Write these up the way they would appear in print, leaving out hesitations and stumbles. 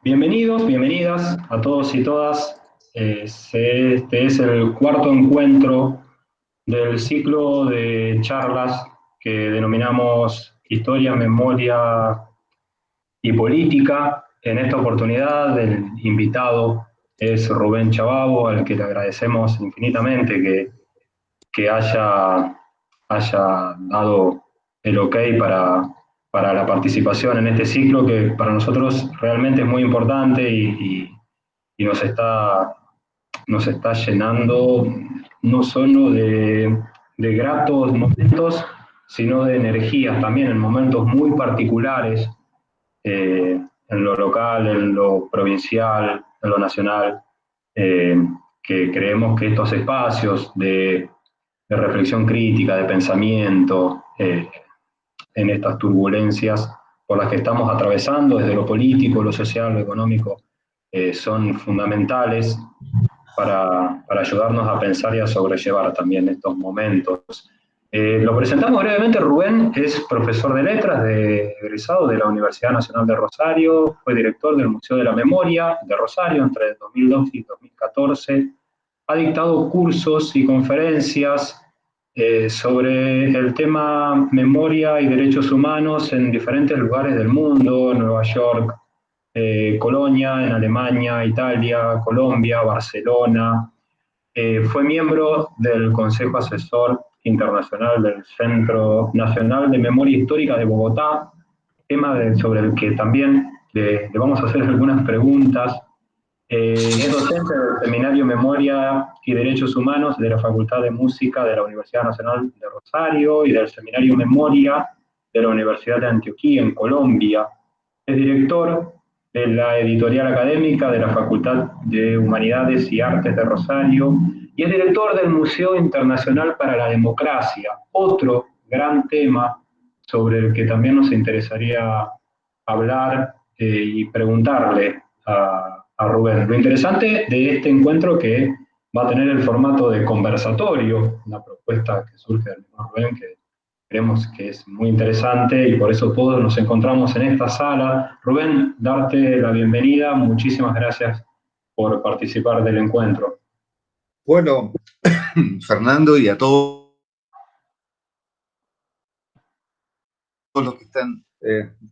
Bienvenidos, bienvenidas a todos y todas. Este es el cuarto encuentro del ciclo de charlas que denominamos Historia, Memoria y Política. En esta oportunidad el invitado es Rubén Chababo, al que le agradecemos infinitamente que haya dado el ok para la participación en este ciclo, que para nosotros realmente es muy importante y nos está llenando no solo de gratos momentos, sino de energías también en momentos muy particulares, en lo local, en lo provincial, en lo nacional, eh, que creemos que estos espacios de reflexión crítica, de pensamiento, en estas turbulencias por las que estamos atravesando desde lo político, lo social, lo económico, son fundamentales para ayudarnos a pensar y a sobrellevar también estos momentos. Lo presentamos brevemente. Rubén es profesor de letras, egresado de la Universidad Nacional de Rosario, fue director del Museo de la Memoria de Rosario entre 2002 y 2014, ha dictado cursos y conferencias sobre el tema memoria y derechos humanos en diferentes lugares del mundo: Nueva York, Colonia, en Alemania, Italia, Colombia, Barcelona. Fue miembro del Consejo Asesor Internacional del Centro Nacional de Memoria Histórica de Bogotá, sobre el que también le vamos a hacer algunas preguntas. Es docente del Seminario Memoria y Derechos Humanos de la Facultad de Música de la Universidad Nacional de Rosario y del Seminario Memoria de la Universidad de Antioquia, en Colombia. Es director de la editorial académica de la Facultad de Humanidades y Artes de Rosario y es director del Museo Internacional para la Democracia, otro gran tema sobre el que también nos interesaría hablar y preguntarle a Rubén. Lo interesante de este encuentro, que va a tener el formato de conversatorio, una propuesta que surge del mismo Rubén, que creemos que es muy interesante y por eso todos nos encontramos en esta sala. Rubén, darte la bienvenida, muchísimas gracias por participar del encuentro. Bueno, Fernando, y a todos los que están,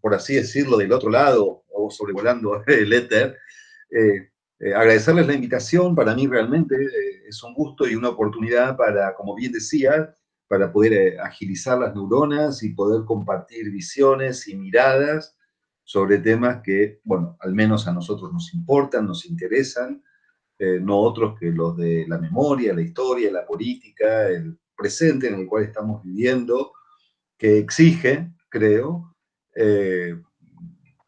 por así decirlo, del otro lado o sobrevolando el éter, agradecerles la invitación. Para mí realmente es un gusto y una oportunidad para, como bien decía, para poder agilizar las neuronas y poder compartir visiones y miradas sobre temas que, bueno, al menos a nosotros nos importan, nos interesan, no otros que los de la memoria, la historia, la política, el presente en el cual estamos viviendo, que exige, creo,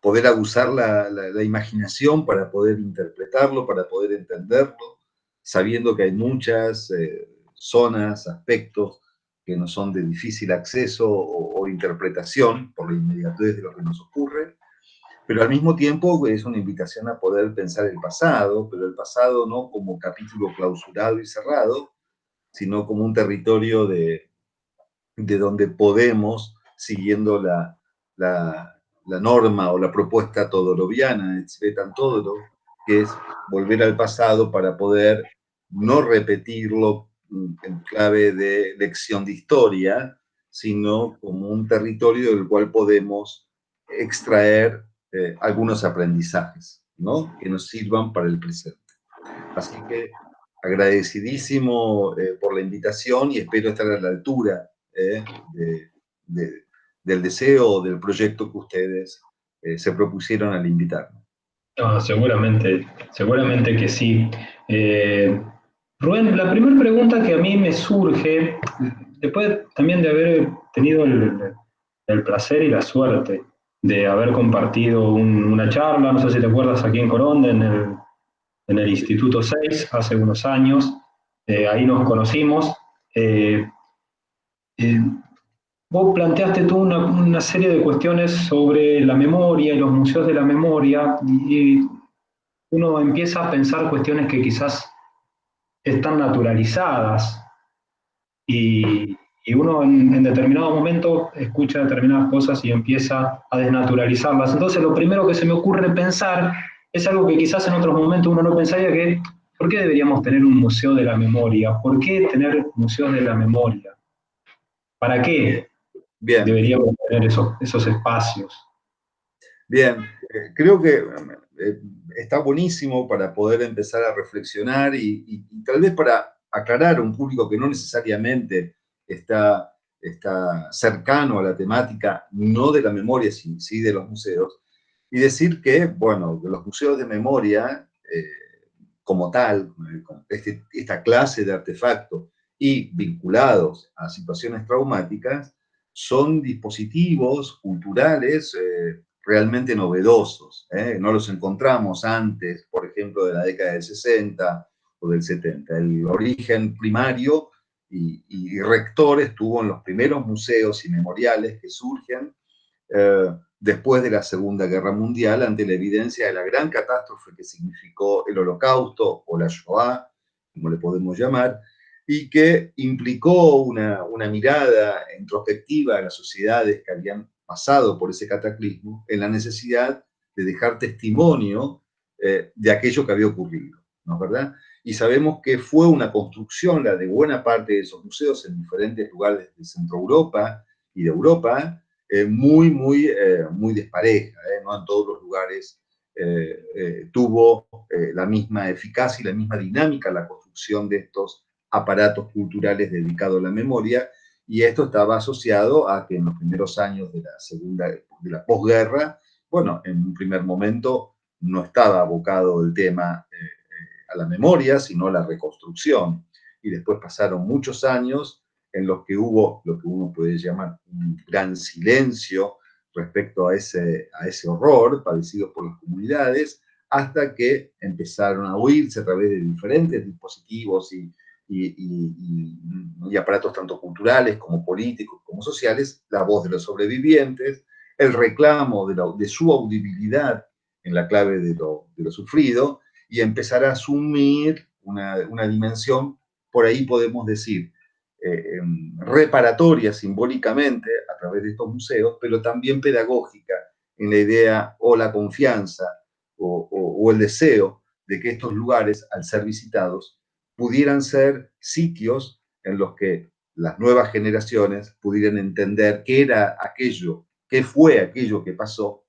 poder abusar la imaginación para poder interpretarlo, para poder entenderlo, sabiendo que hay muchas zonas, aspectos que no son de difícil acceso o interpretación por la inmediatez de lo que nos ocurre, pero al mismo tiempo es una invitación a poder pensar el pasado, pero el pasado no como capítulo clausurado y cerrado, sino como un territorio de donde podemos, siguiendo la norma o la propuesta todoroviana, Tzvetan Todorov, que es volver al pasado para poder no repetirlo en clave de lección de historia, sino como un territorio del cual podemos extraer algunos aprendizajes, ¿no?, que nos sirvan para el presente. Así que agradecidísimo por la invitación y espero estar a la altura de, de, del deseo o del proyecto que ustedes se propusieron al invitarme. No, seguramente que sí. Rubén, la primera pregunta que a mí me surge, después también de haber tenido el placer y la suerte de haber compartido una charla, no sé si te acuerdas, aquí en Coronda, en el Instituto 6, hace unos años, ahí nos conocimos. Eh, eh, Vos planteaste tú una serie de cuestiones sobre la memoria y los museos de la memoria, y uno empieza a pensar cuestiones que quizás están naturalizadas y uno en determinado momento escucha determinadas cosas y empieza a desnaturalizarlas. Entonces lo primero que se me ocurre pensar es algo que quizás en otros momentos uno no pensaría que, ¿por qué deberíamos tener un museo de la memoria? ¿Por qué tener museos de la memoria? ¿Para qué Bien, deberíamos tener esos espacios? bien. Creo que está buenísimo para poder empezar a reflexionar y tal vez para aclarar a un público que no necesariamente está cercano a la temática, no de la memoria, sí de los museos, y decir que, bueno, los museos de memoria, como tal, con esta clase de artefactos y vinculados a situaciones traumáticas, son dispositivos culturales realmente novedosos. No los encontramos antes, por ejemplo, de la década del 60 o del 70. El origen primario y rector estuvo en los primeros museos y memoriales que surgen después de la Segunda Guerra Mundial, ante la evidencia de la gran catástrofe que significó el Holocausto o la Shoah, como le podemos llamar, y que implicó una mirada introspectiva a las sociedades que habían pasado por ese cataclismo en la necesidad de dejar testimonio de aquello que había ocurrido, ¿no es verdad? Y sabemos que fue una construcción, la de buena parte de esos museos en diferentes lugares de Centro Europa y de Europa, muy despareja, no en todos los lugares tuvo la misma eficacia y la misma dinámica la construcción de estos aparatos culturales dedicados a la memoria, y esto estaba asociado a que en los primeros años de la posguerra, bueno, en un primer momento no estaba abocado el tema a la memoria, sino a la reconstrucción, y después pasaron muchos años en los que hubo lo que uno puede llamar un gran silencio respecto a ese horror padecido por las comunidades, hasta que empezaron a oírse a través de diferentes dispositivos y aparatos tanto culturales como políticos como sociales, la voz de los sobrevivientes, el reclamo de su audibilidad en la clave de lo sufrido, y empezar a asumir una dimensión, por ahí podemos decir, reparatoria simbólicamente a través de estos museos, pero también pedagógica en la idea o la confianza o el deseo de que estos lugares, al ser visitados, pudieran ser sitios en los que las nuevas generaciones pudieran entender qué era aquello, qué fue aquello que pasó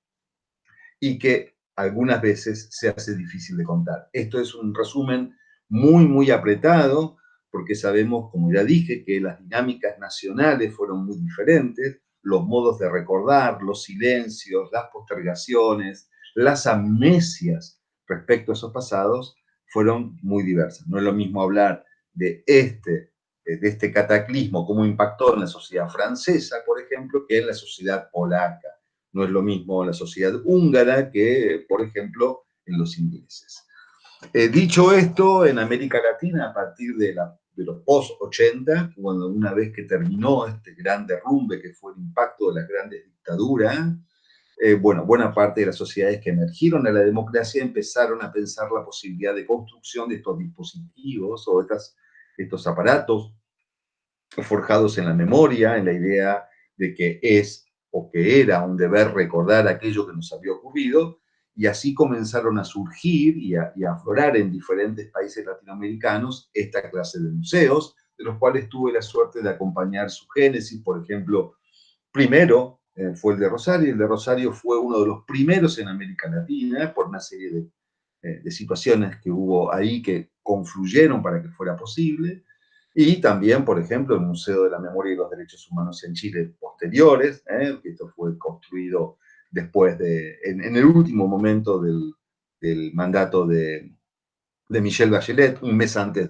y que algunas veces se hace difícil de contar. Esto es un resumen muy apretado, porque sabemos, como ya dije, que las dinámicas nacionales fueron muy diferentes, los modos de recordar, los silencios, las postergaciones, las amnesias respecto a esos pasados fueron muy diversas. No es lo mismo hablar de este cataclismo, cómo impactó en la sociedad francesa, por ejemplo, que en la sociedad polaca. No es lo mismo la sociedad húngara que, por ejemplo, en los ingleses. Dicho esto, en América Latina, a partir de los post-80, cuando una vez que terminó este gran derrumbe que fue el impacto de las grandes dictaduras, bueno, buena parte de las sociedades que emergieron a la democracia empezaron a pensar la posibilidad de construcción de estos dispositivos o estos aparatos forjados en la memoria, en la idea de que es o que era un deber recordar aquello que nos había ocurrido, y así comenzaron a surgir y a aflorar en diferentes países latinoamericanos esta clase de museos, de los cuales tuve la suerte de acompañar su génesis. Por ejemplo, primero fue el de Rosario. El de Rosario fue uno de los primeros en América Latina por una serie de situaciones que hubo ahí que confluyeron para que fuera posible. Y también, por ejemplo, el Museo de la Memoria y los Derechos Humanos en Chile posteriores, que esto fue construido después en el último momento del mandato de Michelle Bachelet, un mes antes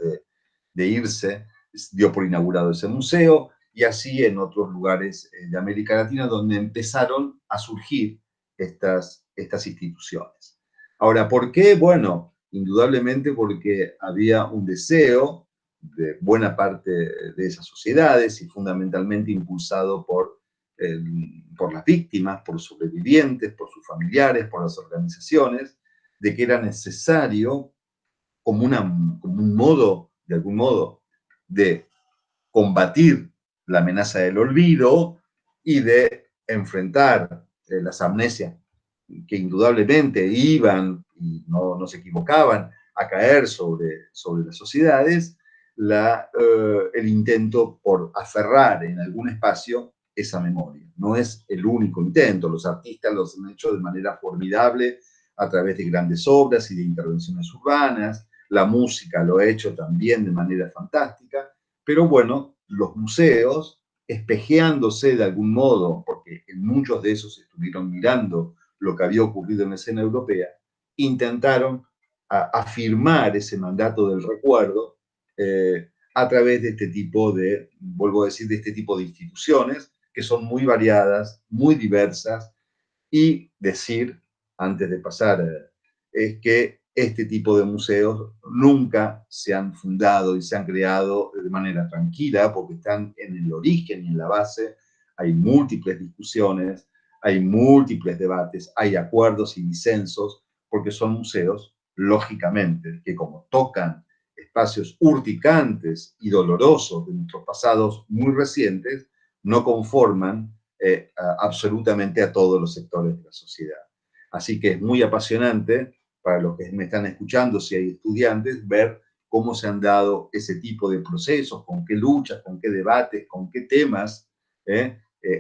de irse, dio por inaugurado ese museo, y así en otros lugares de América Latina donde empezaron a surgir estas instituciones. Ahora, ¿por qué? Bueno, indudablemente porque había un deseo de buena parte de esas sociedades y fundamentalmente impulsado por las víctimas, por los sobrevivientes, por sus familiares, por las organizaciones, de que era necesario como un modo, de algún modo, de combatir la amenaza del olvido y de enfrentar las amnesias que indudablemente iban y no se equivocaban a caer sobre las sociedades, el intento por aferrar en algún espacio esa memoria. No es el único intento, los artistas lo han hecho de manera formidable a través de grandes obras y de intervenciones urbanas, la música lo ha hecho también de manera fantástica, pero bueno, los museos, espejeándose de algún modo, porque en muchos de esos estuvieron mirando lo que había ocurrido en la escena europea, intentaron afirmar ese mandato del recuerdo a través de este tipo de, vuelvo a decir, de este tipo de instituciones que son muy variadas, muy diversas, y decir, antes de pasar, es que este tipo de museos nunca se han fundado y se han creado de manera tranquila, porque están en el origen y en la base. Hay múltiples discusiones, hay múltiples debates, hay acuerdos y disensos, porque son museos, lógicamente, que como tocan espacios urticantes y dolorosos de nuestros pasados muy recientes, no conforman absolutamente a todos los sectores de la sociedad. Así que es muy apasionante para los que me están escuchando, si hay estudiantes, ver cómo se han dado ese tipo de procesos, con qué luchas, con qué debates, con qué temas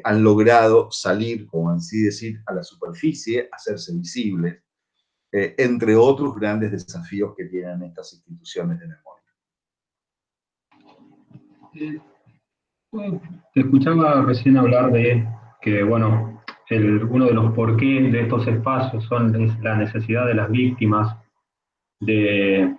han logrado salir, como así decir, a la superficie, hacerse visibles, entre otros grandes desafíos que tienen estas instituciones de memoria. Te escuchaba recién hablar de que, bueno, uno de los porqués de estos espacios es la necesidad de las víctimas de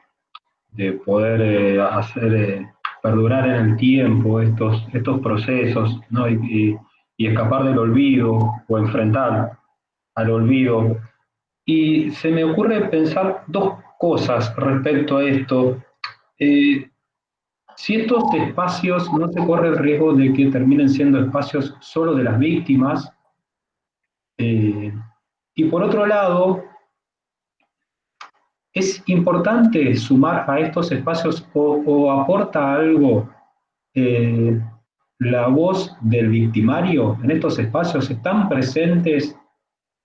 poder hacer perdurar en el tiempo estos procesos, ¿no? Y escapar del olvido o enfrentar al olvido. Y se me ocurre pensar dos cosas respecto a esto. Eh, si estos espacios no se corre el riesgo de que terminen siendo espacios solo de las víctimas, eh, y por otro lado, es importante sumar a estos espacios o aporta algo eh, la voz del victimario en estos espacios, están presentes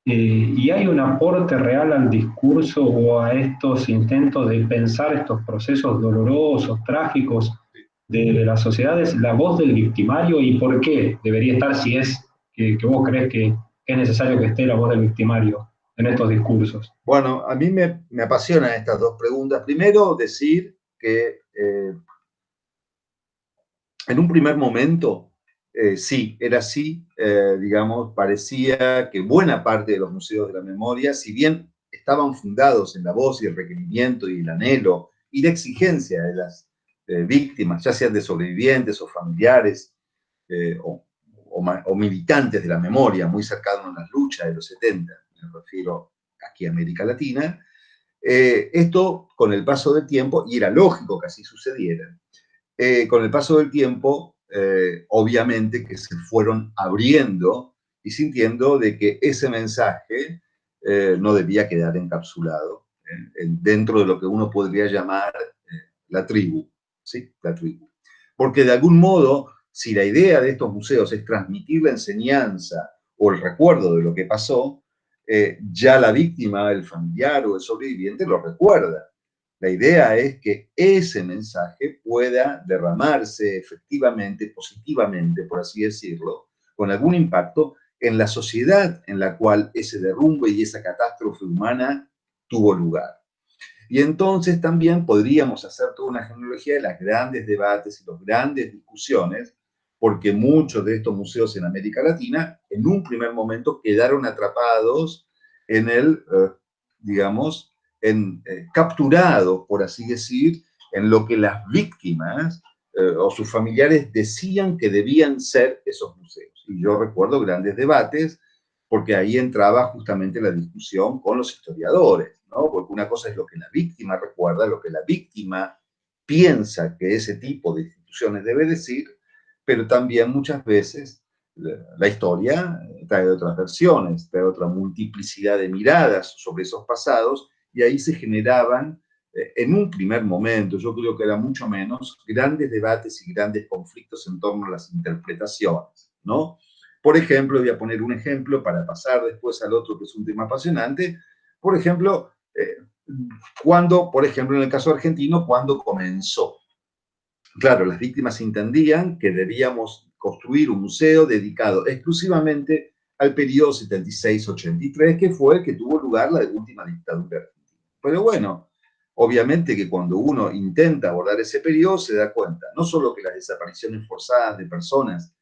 y hay un aporte real al discurso o a estos intentos de pensar estos procesos dolorosos, trágicos de las sociedades, la voz del victimario y por qué debería estar si es que vos crees que es necesario que esté la voz del victimario en estos discursos. Bueno, a mí me apasionan estas dos preguntas. Primero, decir que en un primer momento, sí, era así, digamos, parecía que buena parte de los museos de la memoria, si bien estaban fundados en la voz y el requerimiento y el anhelo y la exigencia de las víctimas, ya sean de sobrevivientes o familiares o militantes de la memoria, muy cercanos a las luchas de los 70, me refiero aquí a América Latina, esto con el paso del tiempo, y era lógico que así sucediera, con el paso del tiempo, obviamente que se fueron abriendo y sintiendo de que ese mensaje no debía quedar encapsulado dentro de lo que uno podría llamar la tribu, ¿sí? La tribu. Porque de algún modo, si la idea de estos museos es transmitir la enseñanza o el recuerdo de lo que pasó, ya la víctima, el familiar o el sobreviviente lo recuerda. La idea es que ese mensaje pueda derramarse efectivamente, positivamente, por así decirlo, con algún impacto en la sociedad en la cual ese derrumbe y esa catástrofe humana tuvo lugar. Y entonces también podríamos hacer toda una genealogía de los grandes debates y las grandes discusiones, porque muchos de estos museos en América Latina, en un primer momento, quedaron atrapados en digamos, capturados, por así decir, en lo que las víctimas o sus familiares decían que debían ser esos museos. Y yo recuerdo grandes debates, porque ahí entraba justamente la discusión con los historiadores, ¿no? Porque una cosa es lo que la víctima recuerda, lo que la víctima piensa que ese tipo de instituciones debe decir, pero también muchas veces la historia trae otras versiones, trae otra multiplicidad de miradas sobre esos pasados, y ahí se generaban, en un primer momento, yo creo que era mucho menos, grandes debates y grandes conflictos en torno a las interpretaciones, ¿no? Por ejemplo, voy a poner un ejemplo para pasar después al otro, que es un tema apasionante. Por ejemplo, cuando, por ejemplo, en el caso argentino, cuando comenzó. Claro, las víctimas entendían que debíamos construir un museo dedicado exclusivamente al periodo 76-83, que fue el que tuvo lugar la última dictadura argentina. Pero bueno, obviamente que cuando uno intenta abordar ese periodo se da cuenta, no solo que las desapariciones forzadas de personas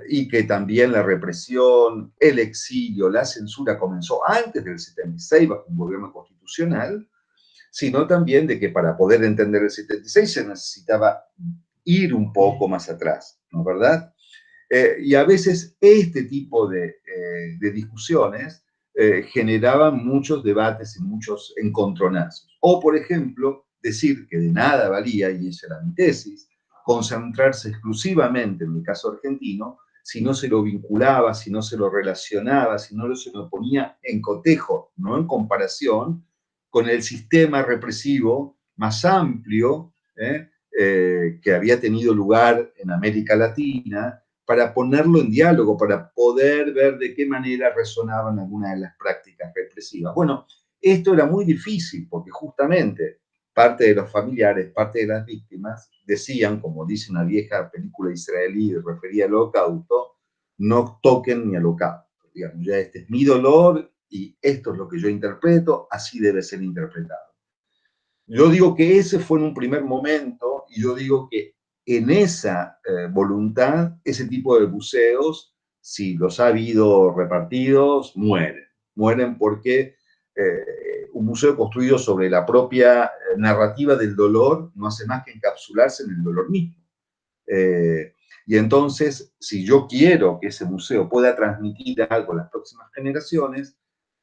y que también la represión, el exilio, la censura comenzó antes del 76 bajo un gobierno constitucional, sino también de que para poder entender el 76 se necesitaba ir un poco más atrás, ¿no es verdad? Y a veces este tipo de discusiones generaban muchos debates y muchos encontronazos. O, por ejemplo, decir que de nada valía, y esa era mi tesis, concentrarse exclusivamente en el caso argentino, si no se lo vinculaba, si no se lo relacionaba, si no se lo ponía en cotejo, no en comparación, con el sistema represivo más amplio que había tenido lugar en América Latina, para ponerlo en diálogo, para poder ver de qué manera resonaban algunas de las prácticas represivas. Bueno, esto era muy difícil porque justamente parte de los familiares, parte de las víctimas decían, como dice una vieja película israelí referida al holocausto, no toquen mi holocausto. Digamos, ya este es mi dolor y esto es lo que yo interpreto, así debe ser interpretado. Yo digo que ese fue en un primer momento, y yo digo que en esa voluntad, ese tipo de buceos, si los ha habido repartidos, mueren. Mueren porque un museo construido sobre la propia narrativa del dolor no hace más que encapsularse en el dolor mismo. Y entonces, si yo quiero que ese museo pueda transmitir algo a las próximas generaciones,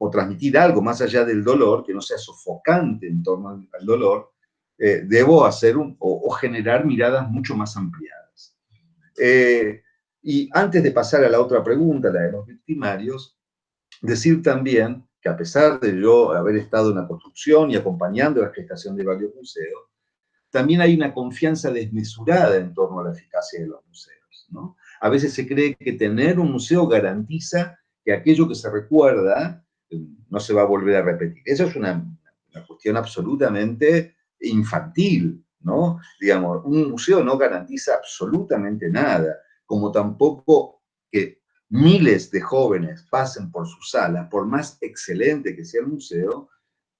o transmitir algo más allá del dolor, que no sea sofocante en torno al dolor, debo hacer o generar miradas mucho más ampliadas. Y antes de pasar a la otra pregunta, la de los victimarios, decir también que a pesar de yo haber estado en la construcción y acompañando la gestación de varios museos, también hay una confianza desmesurada en torno a la eficacia de los museos, ¿no? A veces se cree que tener un museo garantiza que aquello que se recuerda no se va a volver a repetir. Eso es una cuestión absolutamente infantil, ¿no? Digamos, un museo no garantiza absolutamente nada, como tampoco que miles de jóvenes pasen por su sala, por más excelente que sea el museo,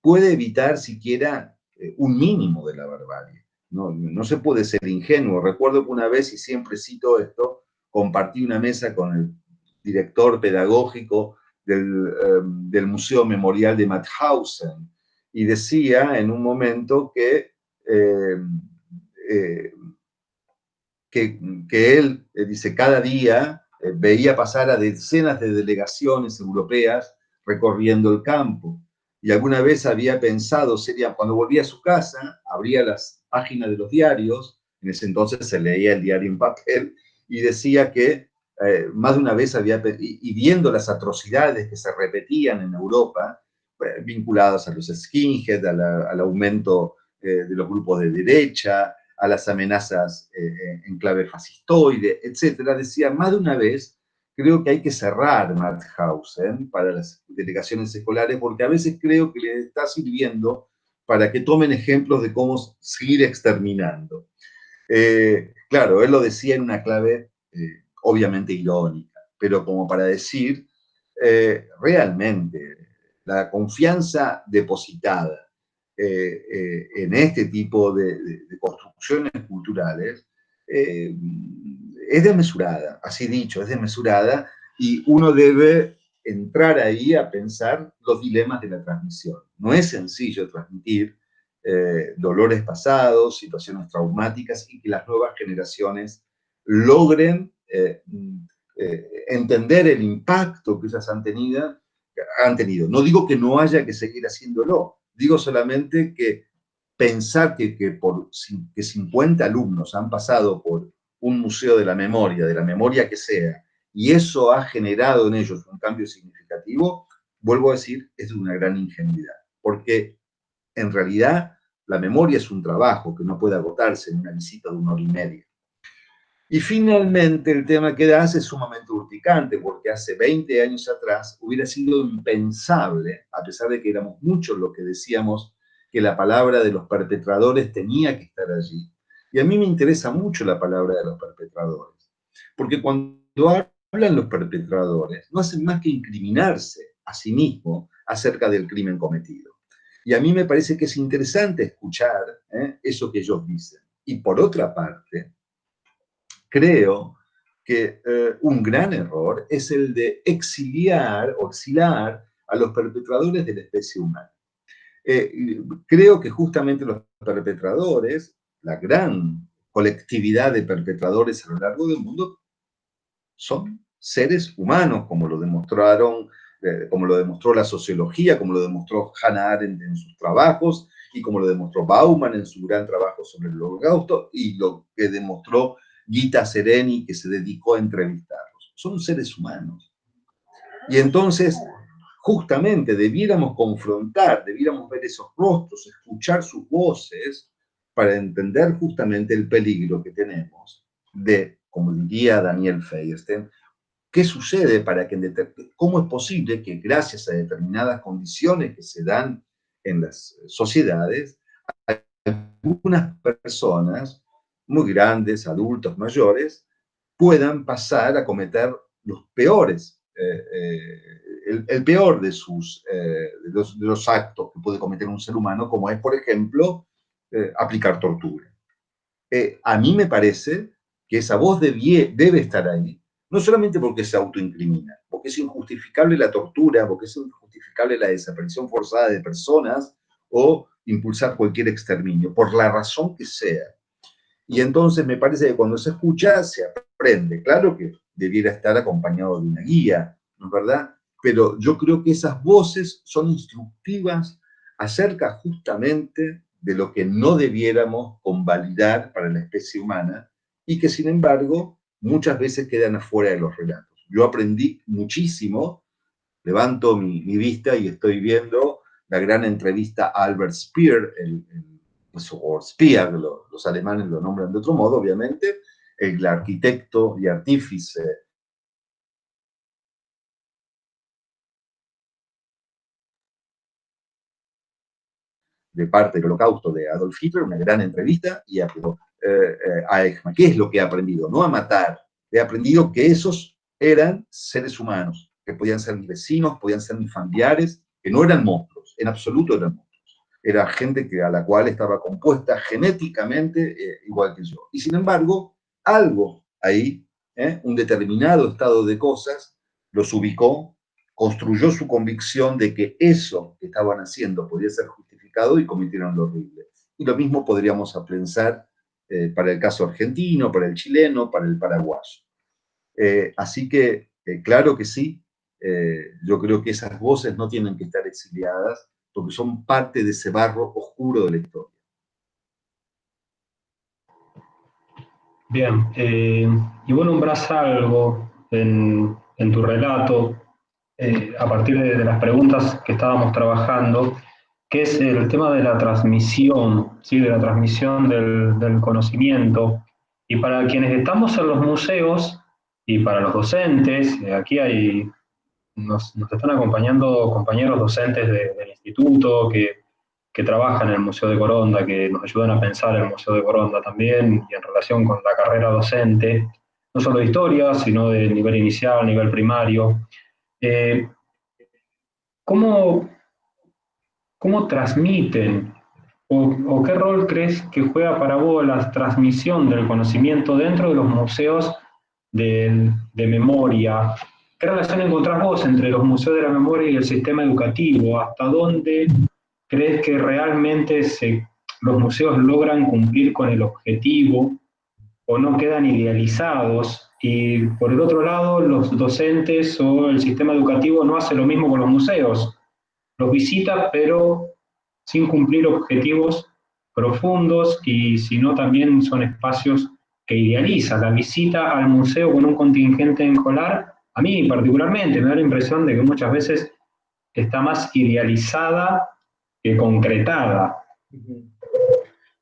puede evitar siquiera un mínimo de la barbarie. No, no se puede ser ingenuo. Recuerdo que una vez, y siempre cito esto, compartí una mesa con el director pedagógico del Museo Memorial de Mauthausen y decía en un momento eh, eh, que él, dice, cada día veía pasar a decenas de delegaciones europeas recorriendo el campo. Y alguna vez había pensado, sería, cuando volvía a su casa, abría las páginas de los diarios, en ese entonces se leía el diario en papel, y decía que más de una vez había, y viendo las atrocidades que se repetían en Europa, vinculadas a los skinheads, al aumento de los grupos de derecha, a las amenazas en clave fascistoide, etcétera, decía más de una vez, creo que hay que cerrar Mauthausen para las delegaciones escolares, porque a veces creo que les está sirviendo para que tomen ejemplos de cómo seguir exterminando. Claro, él lo decía en una clave obviamente irónica, pero como para decir, realmente, la confianza depositada en este tipo de construcciones culturales es desmesurada, así dicho, es desmesurada, y uno debe entrar ahí a pensar los dilemas de la transmisión. No es sencillo transmitir dolores pasados, situaciones traumáticas, y que las nuevas generaciones logren entender el impacto que ellas han tenido. No digo que no haya que seguir haciéndolo, digo solamente que pensar que 50 alumnos han pasado por un museo de la memoria que sea, y eso ha generado en ellos un cambio significativo, vuelvo a decir, es de una gran ingenuidad, porque en realidad la memoria es un trabajo que no puede agotarse en una visita de 1 hora y media. Y finalmente el tema que das es sumamente urticante, porque hace 20 años atrás hubiera sido impensable, a pesar de que éramos muchos los que decíamos que la palabra de los perpetradores tenía que estar allí. Y a mí me interesa mucho la palabra de los perpetradores, porque cuando hablan los perpetradores, no hacen más que incriminarse a sí mismos acerca del crimen cometido. Y a mí me parece que es interesante escuchar eso que ellos dicen. Y por otra parte, creo que un gran error es el de exiliar o exilar a los perpetradores de la especie humana. Creo que justamente los perpetradores, la gran colectividad de perpetradores a lo largo del mundo, son seres humanos, como lo demostraron, como lo demostró la sociología, como lo demostró Hannah Arendt en sus trabajos, y como lo demostró Bauman en su gran trabajo sobre el Holocausto, y lo que demostró Gita Sereni, que se dedicó a entrevistarlos. Son seres humanos. Y entonces, justamente, debiéramos confrontar, debiéramos ver esos rostros, escuchar sus voces, para entender justamente el peligro que tenemos de, como diría Daniel Feierstein, ¿qué sucede para que cómo es posible que gracias a determinadas condiciones que se dan en las sociedades, algunas personas muy grandes, adultos, mayores, puedan pasar a cometer los peores, el peor de los actos que puede cometer un ser humano, como es, por ejemplo, aplicar tortura. A mí me parece que esa voz debe estar ahí, no solamente porque se autoincrimina, porque es injustificable la tortura, porque es injustificable la desaparición forzada de personas o impulsar cualquier exterminio, por la razón que sea. Y entonces me parece que cuando se escucha, se aprende. Claro que debiera estar acompañado de una guía, ¿no es verdad? Pero yo creo que esas voces son instructivas acerca justamente de lo que no debiéramos convalidar para la especie humana y que, sin embargo, muchas veces quedan afuera de los relatos. Yo aprendí muchísimo, levanto mi vista y estoy viendo la gran entrevista a Albert Speer, o Speer, los alemanes lo nombran de otro modo, obviamente, el arquitecto y artífice de parte del Holocausto de Adolf Hitler, una gran entrevista, y a Eichmann. ¿Qué es lo que he aprendido? No a matar. He aprendido que esos eran seres humanos, que podían ser mis vecinos, podían ser mis familiares, que no eran monstruos, en absoluto eran monstruos. Era gente a la cual estaba compuesta genéticamente igual que yo. Y sin embargo, algo ahí, un determinado estado de cosas, los ubicó, construyó su convicción de que eso que estaban haciendo podía ser justificado y cometieron lo horrible. Y lo mismo podríamos pensar para el caso argentino, para el chileno, para el paraguayo. Así que, claro que sí, yo creo que esas voces no tienen que estar exiliadas porque son parte de ese barro oscuro de la historia. Bien, y vos nombrás algo en tu relato, a partir de las preguntas que estábamos trabajando, que es el tema de la transmisión, ¿sí? De la transmisión del conocimiento. Y para quienes estamos en los museos y para los docentes, aquí nos están acompañando compañeros docentes del instituto que trabajan en el Museo de Coronda, que nos ayudan a pensar el Museo de Coronda también, y en relación con la carrera docente, no solo de historia, sino de nivel inicial, nivel primario. Eh, ¿cómo, ¿Cómo transmiten o qué rol crees que juega para vos la transmisión del conocimiento dentro de los museos de memoria? ¿Qué relación encontrás vos entre los museos de la memoria y el sistema educativo? ¿Hasta dónde crees que realmente los museos logran cumplir con el objetivo o no quedan idealizados? Y por el otro lado, los docentes o el sistema educativo no hace lo mismo con los museos. Los visita, pero sin cumplir objetivos profundos y sino también son espacios que idealizan. La visita al museo con un contingente escolar, a mí particularmente me da la impresión de que muchas veces está más idealizada que concretada.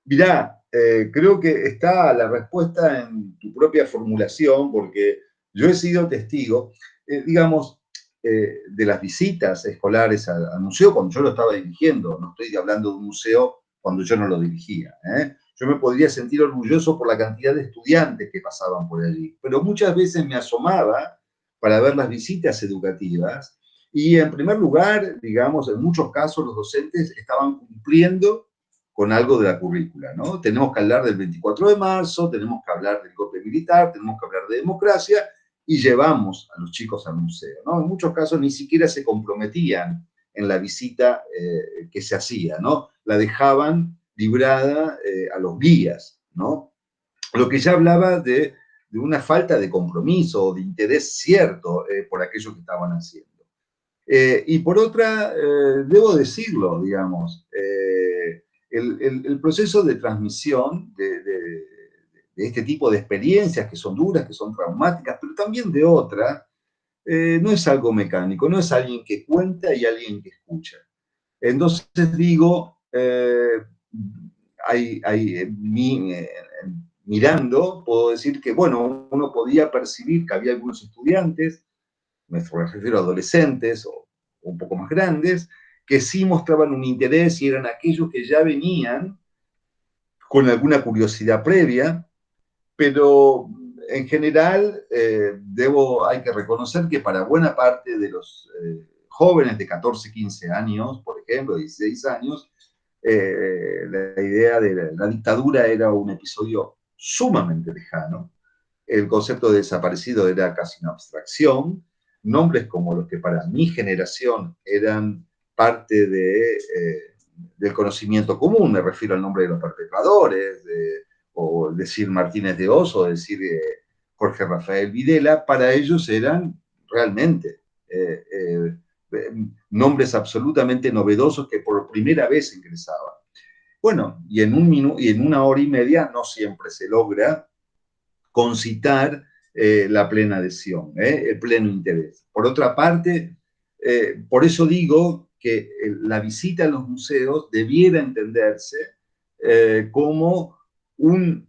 Mirá, creo que está la respuesta en tu propia formulación, porque yo he sido testigo, digamos, de las visitas escolares al museo cuando yo lo estaba dirigiendo. No estoy hablando de un museo cuando yo no lo dirigía. Yo me podría sentir orgulloso por la cantidad de estudiantes que pasaban por allí, pero muchas veces me asomaba para ver las visitas educativas y en primer lugar, digamos, en muchos casos los docentes estaban cumpliendo con algo de la currícula, ¿no? Tenemos que hablar del 24 de marzo, tenemos que hablar del golpe militar, tenemos que hablar de democracia, y llevamos a los chicos al museo, ¿no? En muchos casos ni siquiera se comprometían en la visita que se hacía, ¿no? La dejaban librada a los guías, ¿no? Lo que ya hablaba de una falta de compromiso o de interés cierto por aquello que estaban haciendo. Y por otra, debo decirlo, digamos, el proceso de transmisión de este tipo de experiencias que son duras, que son traumáticas, pero también de otra, no es algo mecánico, no es alguien que cuenta y alguien que escucha. Entonces digo, mirando, puedo decir que, bueno, uno podía percibir que había algunos estudiantes, me refiero a adolescentes o un poco más grandes, que sí mostraban un interés y eran aquellos que ya venían con alguna curiosidad previa, pero en general hay que reconocer que para buena parte de los jóvenes de 14, 15 años, por ejemplo, 16 años, la idea de la dictadura era un episodio sumamente lejano. El concepto de desaparecido era casi una abstracción. Nombres como los que para mi generación eran parte del conocimiento común, me refiero al nombre de los perpetradores, o decir Martínez de Oz, o decir Jorge Rafael Videla, para ellos eran realmente nombres absolutamente novedosos que por primera vez ingresaban. Bueno, y en una hora y media no siempre se logra concitar la plena adhesión, el pleno interés. Por otra parte, por eso digo que la visita a los museos debiera entenderse como un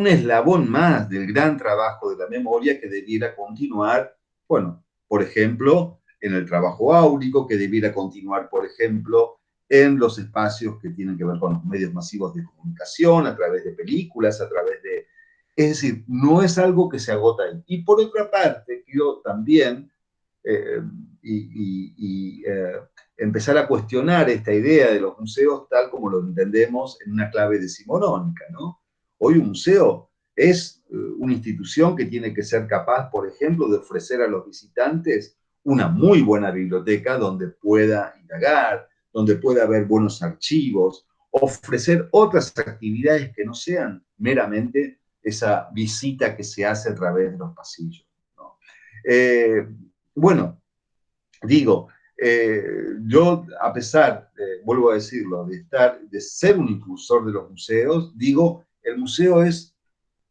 eslabón más del gran trabajo de la memoria que debiera continuar, bueno, por ejemplo, en el trabajo áurico, que debiera continuar, por ejemplo, en los espacios que tienen que ver con los medios masivos de comunicación, a través de películas, a través de... Es decir, no es algo que se agota ahí. Y por otra parte, quiero también eh, empezar a cuestionar esta idea de los museos tal como lo entendemos en una clave decimonónica, ¿no? Hoy un museo es una institución que tiene que ser capaz, por ejemplo, de ofrecer a los visitantes una muy buena biblioteca donde pueda indagar, donde pueda haber buenos archivos, ofrecer otras actividades que no sean meramente esa visita que se hace a través de los pasillos, ¿no? Bueno, digo, yo a pesar, vuelvo a decirlo, de ser un impulsor de los museos, digo, el museo es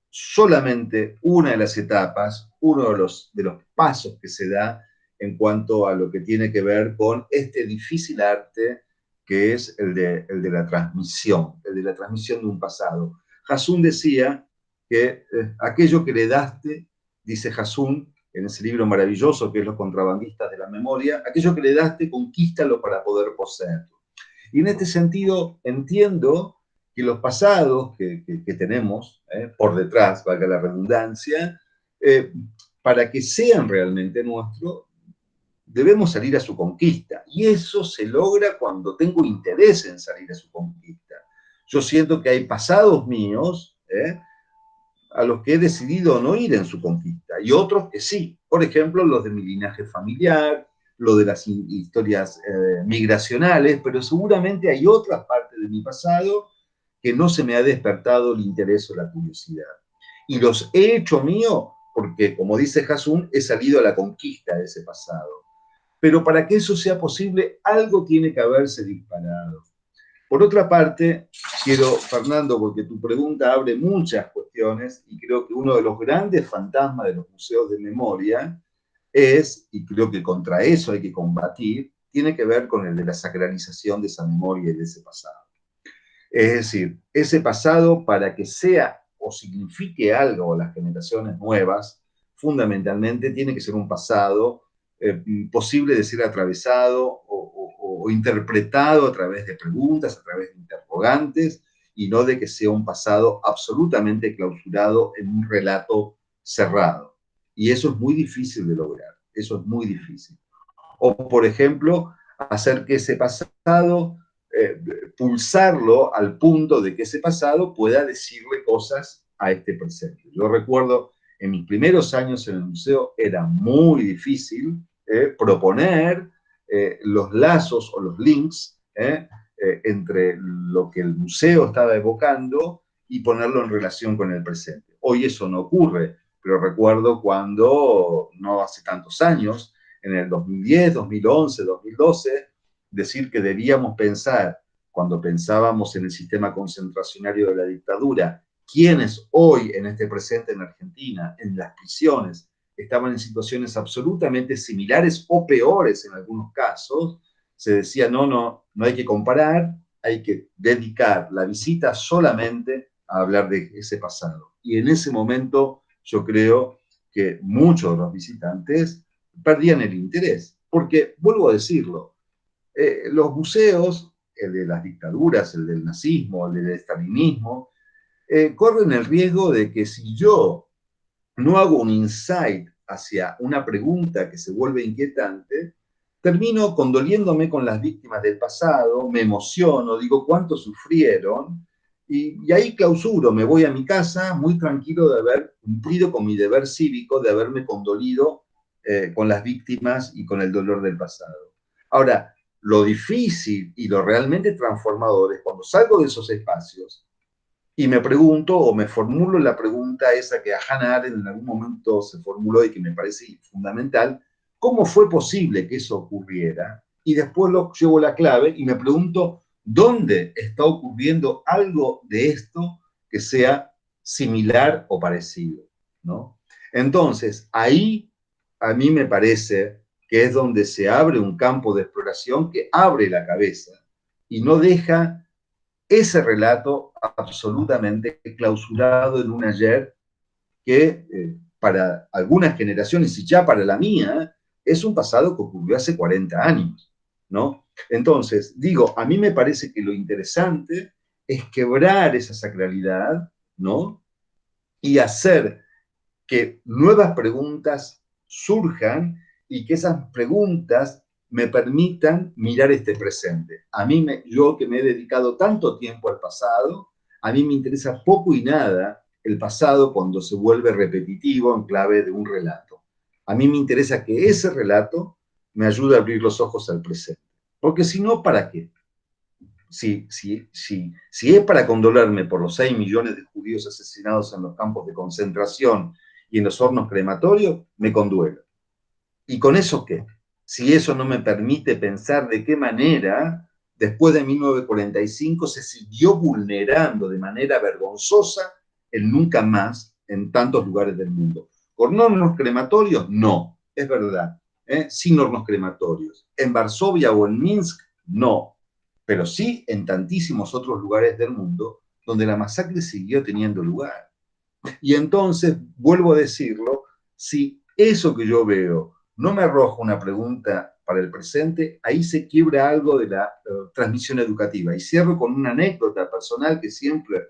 solamente una de las etapas, uno de los pasos que se da en cuanto a lo que tiene que ver con este difícil arte que es el de la transmisión, el de la transmisión de un pasado. Hasun decía que aquello que le daste, dice Hasun, en ese libro maravilloso que es Los contrabandistas de la memoria, aquello que le daste, conquístalo para poder poseerlo. Y en este sentido entiendo que los pasados que tenemos por detrás, valga la redundancia, para que sean realmente nuestros, debemos salir a su conquista. Y eso se logra cuando tengo interés en salir a su conquista. Yo siento que hay pasados míos a los que he decidido no ir en su conquista, y otros que sí. Por ejemplo, los de mi linaje familiar, lo de las historias migracionales, pero seguramente hay otras partes de mi pasado que no se me ha despertado el interés o la curiosidad. Y los he hecho mío porque, como dice Hasun, he salido a la conquista de ese pasado. Pero para que eso sea posible, algo tiene que haberse disparado. Por otra parte, quiero, Fernando, porque tu pregunta abre muchas cuestiones y creo que uno de los grandes fantasmas de los museos de memoria es, y creo que contra eso hay que combatir, tiene que ver con el de la sacralización de esa memoria y de ese pasado. Es decir, ese pasado, para que sea o signifique algo a las generaciones nuevas, fundamentalmente tiene que ser un pasado posible de ser atravesado o interpretado a través de preguntas, a través de interrogantes, y no de que sea un pasado absolutamente clausurado en un relato cerrado. Y eso es muy difícil de lograr, eso es muy difícil. O, por ejemplo, hacer que ese pasado, eh, pulsarlo al punto de que ese pasado pueda decirle cosas a este presente. Yo recuerdo en mis primeros años en el museo era muy difícil proponer los lazos o los links entre lo que el museo estaba evocando y ponerlo en relación con el presente. Hoy eso no ocurre, pero recuerdo cuando, no hace tantos años, en el 2010, 2011, 2012, decir que debíamos pensar, cuando pensábamos en el sistema concentracionario de la dictadura, quienes hoy en este presente en Argentina, en las prisiones, estaban en situaciones absolutamente similares o peores en algunos casos, se decía, no hay que comparar, hay que dedicar la visita solamente a hablar de ese pasado. Y en ese momento yo creo que muchos de los visitantes perdían el interés, porque, vuelvo a decirlo, los museos, el de las dictaduras, el del nazismo, el del estalinismo, corren el riesgo de que si yo no hago un insight hacia una pregunta que se vuelve inquietante, termino condoliéndome con las víctimas del pasado, me emociono, digo cuánto sufrieron, y ahí clausuro, me voy a mi casa muy tranquilo de haber cumplido con mi deber cívico, de haberme condolido con las víctimas y con el dolor del pasado. Ahora, lo difícil y lo realmente transformador es cuando salgo de esos espacios y me pregunto o me formulo la pregunta esa que a Hannah Arendt en algún momento se formuló y que me parece fundamental, ¿cómo fue posible que eso ocurriera? Y después lo llevo la clave y me pregunto, ¿dónde está ocurriendo algo de esto que sea similar o parecido? ¿No? Entonces, ahí a mí me parece que es donde se abre un campo de exploración que abre la cabeza y no deja ese relato absolutamente clausurado en un ayer que para algunas generaciones y ya para la mía es un pasado que ocurrió hace 40 años, ¿no? Entonces, digo, a mí me parece que lo interesante es quebrar esa sacralidad, ¿no? Y hacer que nuevas preguntas surjan y que esas preguntas me permitan mirar este presente. Yo que me he dedicado tanto tiempo al pasado, a mí me interesa poco y nada el pasado cuando se vuelve repetitivo en clave de un relato. A mí me interesa que ese relato me ayude a abrir los ojos al presente. Porque si no, ¿para qué? Si es para condolerme por los 6 millones de judíos asesinados en los campos de concentración y en los hornos crematorios, me conduelo. ¿Y con eso qué? Si eso no me permite pensar de qué manera, después de 1945, se siguió vulnerando de manera vergonzosa el nunca más en tantos lugares del mundo. ¿Con hornos crematorios? No, es verdad. Sin hornos crematorios. ¿En Varsovia o en Minsk? No. Pero sí en tantísimos otros lugares del mundo donde la masacre siguió teniendo lugar. Y entonces, vuelvo a decirlo, si eso que yo veo no me arroja una pregunta para el presente, ahí se quiebra algo de la transmisión educativa. Y cierro con una anécdota personal que siempre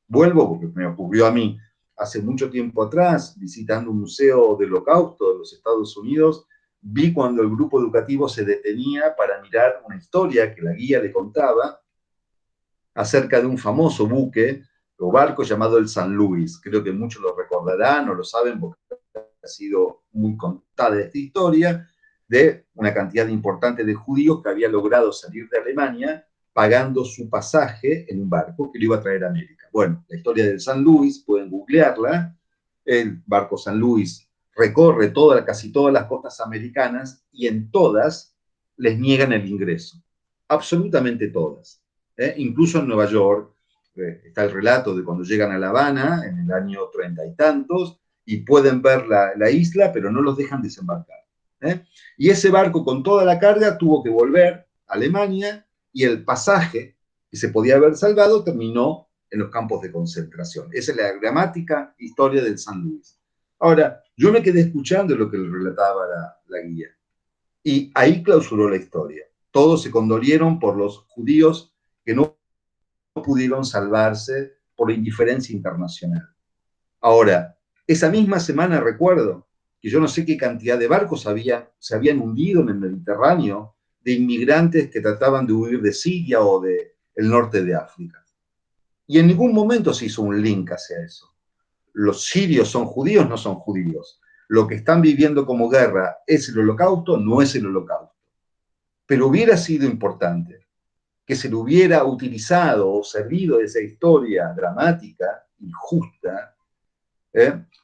vuelvo, porque me ocurrió a mí hace mucho tiempo atrás, visitando un museo del Holocausto de los Estados Unidos, vi cuando el grupo educativo se detenía para mirar una historia que la guía le contaba acerca de un famoso buque o barco llamado el San Luis. Creo que muchos lo recordarán o lo saben porque ha sido muy contada esta historia de una cantidad importante de judíos que había logrado salir de Alemania pagando su pasaje en un barco que lo iba a traer a América. Bueno, la historia del San Luis, pueden googlearla, el barco San Luis recorre casi todas las costas americanas y en todas les niegan el ingreso, absolutamente todas. Incluso en Nueva York está el relato de cuando llegan a La Habana en el año 30 y tantos y pueden ver la isla, pero no los dejan desembarcar. Y ese barco con toda la carga tuvo que volver a Alemania y el pasaje que se podía haber salvado terminó en los campos de concentración. Esa es la dramática historia del San Luis. Ahora, yo me quedé escuchando lo que le relataba la guía, y ahí clausuró la historia. Todos se condolieron por los judíos que no pudieron salvarse por la indiferencia internacional. Ahora, esa misma semana recuerdo que yo no sé qué cantidad de barcos se habían hundido en el Mediterráneo de inmigrantes que trataban de huir de Siria o del norte de África. Y en ningún momento se hizo un link hacia eso. Los sirios son judíos, no son judíos. Lo que están viviendo como guerra es el holocausto, no es el holocausto. Pero hubiera sido importante que se le hubiera utilizado o servido esa historia dramática, injusta,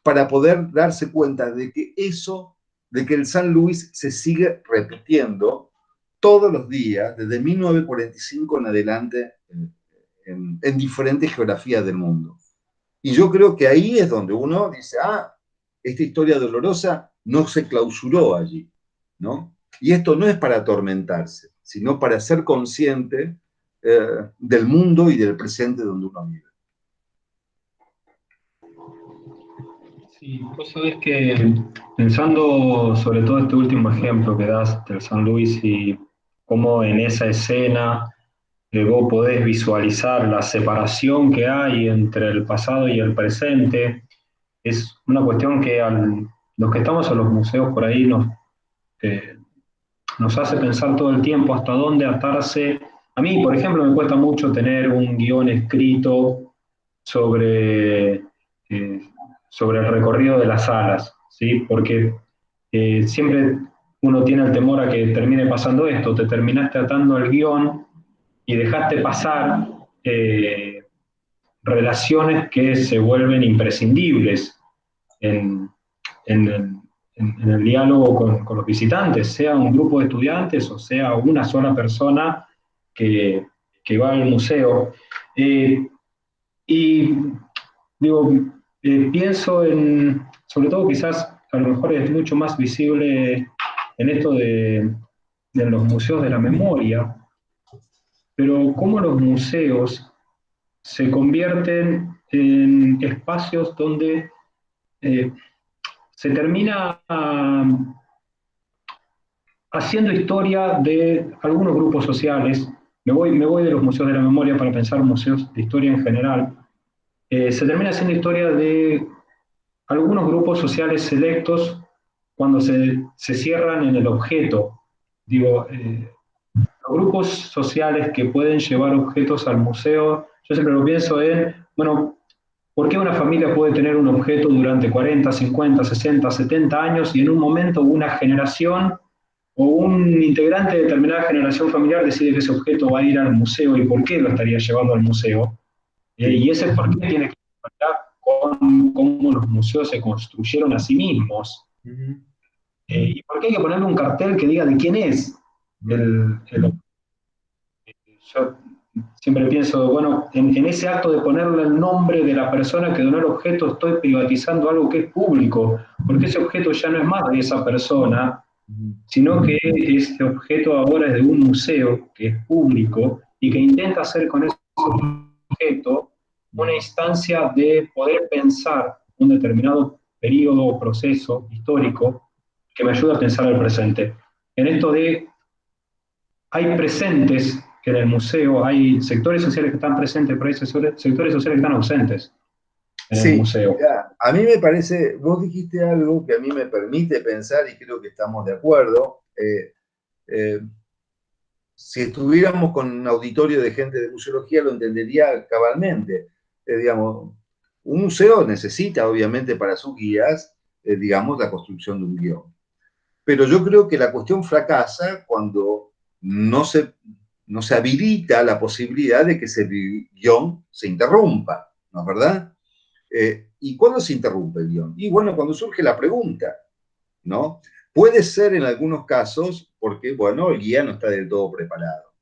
para poder darse cuenta de que eso, de que el San Luis se sigue repitiendo todos los días, desde 1945 en adelante, en diferentes geografías del mundo. Y yo creo que ahí es donde uno dice, esta historia dolorosa no se clausuró allí, ¿no? Y esto no es para atormentarse, sino para ser consciente del mundo y del presente donde uno vive. Sí, vos sabés que pensando sobre todo este último ejemplo que das del San Luis y cómo en esa escena vos podés visualizar la separación que hay entre el pasado y el presente, es una cuestión que los que estamos en los museos por ahí eh, nos hace pensar todo el tiempo hasta dónde atarse. A mí, por ejemplo, me cuesta mucho tener un guión escrito sobre, sobre el recorrido de las salas, ¿sí? Porque siempre uno tiene el temor a que termine pasando esto, te terminaste atando al guión y dejaste pasar relaciones que se vuelven imprescindibles en, en el, en el diálogo con los visitantes, sea un grupo de estudiantes o sea una sola persona que, que va al museo. Eh, y digo, pienso en, sobre todo quizás a lo mejor es mucho más visible en esto de los museos de la memoria, pero cómo los museos se convierten en espacios donde eh, se termina haciendo historia de algunos grupos sociales. Me voy de los museos de la memoria para pensar museos de historia en general. Se termina haciendo historia de algunos grupos sociales selectos cuando se cierran en el objeto. Digo, los grupos sociales que pueden llevar objetos al museo, yo siempre lo pienso en, bueno, ¿por qué una familia puede tener un objeto durante 40, 50, 60, 70 años y en un momento una generación o un integrante de determinada generación familiar decide que ese objeto va a ir al museo y por qué lo estaría llevando al museo? Y ese por qué tiene que ver con cómo los museos se construyeron a sí mismos. ¿Y por qué hay que ponerle un cartel que diga de quién es el yo siempre pienso, bueno, en ese acto de ponerle el nombre de la persona que donó el objeto, estoy privatizando algo que es público, porque ese objeto ya no es más de esa persona, sino que ese objeto ahora es de un museo que es público y que intenta hacer con ese objeto una instancia de poder pensar un determinado periodo o proceso histórico que me ayuda a pensar el presente. En esto de hay presentes en el museo, hay sectores sociales que están presentes, pero hay sectores sociales que están ausentes en el Sí, museo. mirá, a mí me parece, vos dijiste algo que a mí me permite pensar y creo que estamos de acuerdo. Eh, si estuviéramos con un auditorio de gente de museología lo entendería cabalmente. Digamos, un museo necesita, obviamente, para sus guías, digamos, la construcción de un guión. Pero yo creo que la cuestión fracasa cuando no se habilita la posibilidad de que ese guión se interrumpa, ¿no es verdad? ¿Y cuándo se interrumpe el guión? Y bueno, cuando surge la pregunta, ¿no? Puede ser en algunos casos porque, bueno, el guía no está del todo preparado.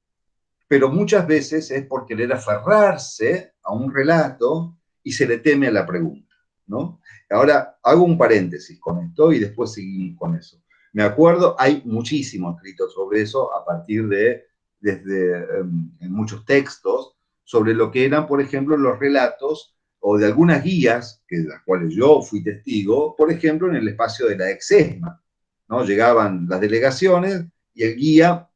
Pero muchas veces es por querer aferrarse a un relato y se le teme a la pregunta, ¿no? Ahora, hago un paréntesis con esto y después seguimos con eso. Me acuerdo, hay muchísimo escrito sobre eso a partir de, desde en muchos textos, sobre lo que eran, por ejemplo, los relatos o de algunas guías, que de las cuales yo fui testigo, por ejemplo, en el espacio de la Exesma, ¿no? Llegaban las delegaciones y el guía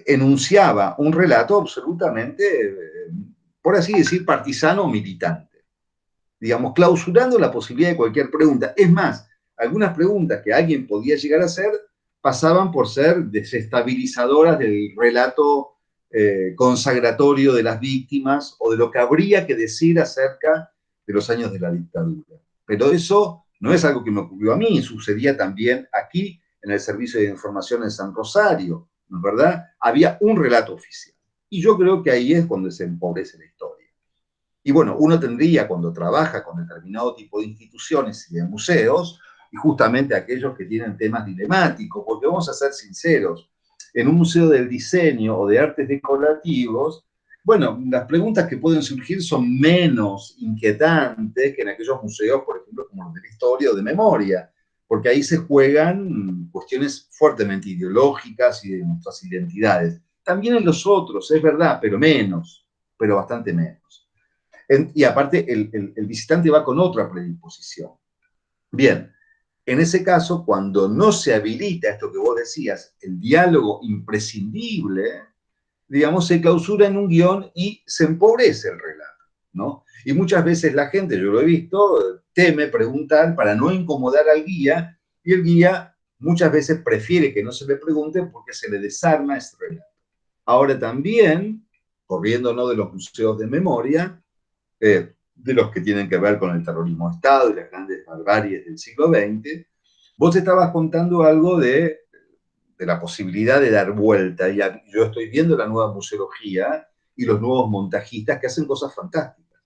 enunciaba un relato absolutamente, por así decir, partisano o militante, digamos, clausurando la posibilidad de cualquier pregunta. Es más, algunas preguntas que alguien podía llegar a hacer pasaban por ser desestabilizadoras del relato consagratorio de las víctimas o de lo que habría que decir acerca de los años de la dictadura. Pero eso no es algo que me ocurrió a mí, sucedía también aquí en el Servicio de Información en San Rosario, ¿no es verdad? Había un relato oficial. Y yo creo que ahí es cuando se empobrece la historia. Y bueno, uno tendría, cuando trabaja con determinado tipo de instituciones y de museos, y justamente aquellos que tienen temas dilemáticos, porque vamos a ser sinceros, en un museo del diseño o de artes decorativos, bueno, las preguntas que pueden surgir son menos inquietantes que en aquellos museos, por ejemplo, como los de la historia o de memoria, porque ahí se juegan cuestiones fuertemente ideológicas y de nuestras identidades. También en los otros, es verdad, pero menos, pero bastante menos. Y aparte, el visitante va con otra predisposición. Bien, en ese caso, cuando no se habilita esto que vos decías, el diálogo imprescindible, digamos, se clausura en un guión y se empobrece el relato, ¿no? Y muchas veces la gente, yo lo he visto, teme preguntar para no incomodar al guía, y el guía muchas veces prefiere que no se le pregunte porque se le desarma ese relato. Ahora también, corriéndonos de los museos de memoria, de los que tienen que ver con el terrorismo de Estado y las grandes barbaries del siglo XX, vos estabas contando algo de la posibilidad de dar vuelta, y yo estoy viendo la nueva museología y los nuevos montajistas que hacen cosas fantásticas.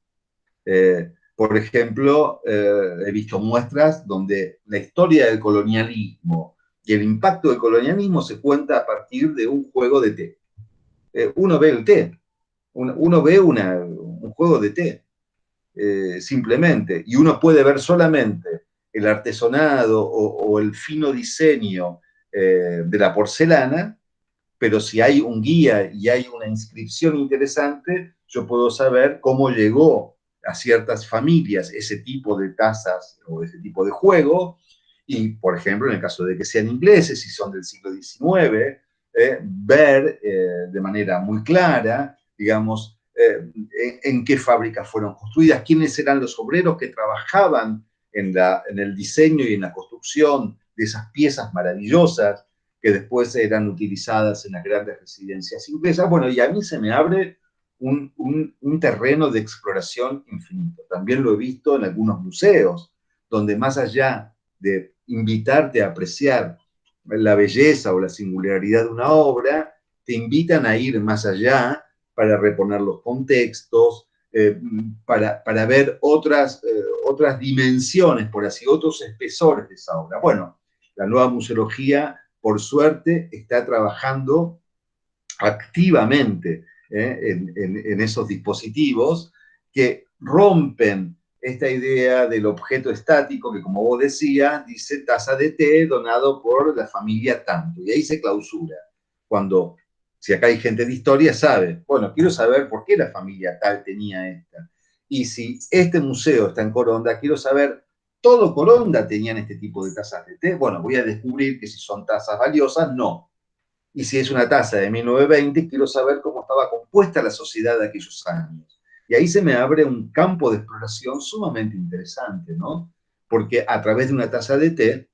Por ejemplo, he visto muestras donde la historia del colonialismo y el impacto del colonialismo se cuenta a partir de un juego de té. Uno ve el té, uno ve un juego de té, simplemente, y uno puede ver solamente el artesonado o el fino diseño de la porcelana, pero si hay un guía y hay una inscripción interesante, yo puedo saber cómo llegó a ciertas familias ese tipo de tazas o ese tipo de juego, y por ejemplo, en el caso de que sean ingleses, si son del siglo XIX, ver de manera muy clara, digamos, en qué fábricas fueron construidas, quiénes eran los obreros que trabajaban en el diseño y en la construcción de esas piezas maravillosas que después eran utilizadas en las grandes residencias inglesas. Bueno, y a mí se me abre un terreno de exploración infinito. También lo he visto en algunos museos, donde más allá de invitarte a apreciar la belleza o la singularidad de una obra, te invitan a ir más allá para reponer los contextos, para ver otras dimensiones, por así, otros espesores de esa obra. Bueno, la nueva museología, por suerte, está trabajando activamente en esos dispositivos que rompen esta idea del objeto estático que, como vos decías, dice taza de té donado por la familia tanto, y ahí se clausura. Cuando, si acá hay gente de historia, sabe, bueno, quiero saber por qué la familia tal tenía esta. Y si este museo está en Coronda, quiero saber, ¿todo Coronda tenían este tipo de tazas de té? Bueno, voy a descubrir que si son tazas valiosas, no. Y si es una taza de 1920, quiero saber cómo estaba compuesta la sociedad de aquellos años. Y ahí se me abre un campo de exploración sumamente interesante, ¿no? Porque a través de una taza de té,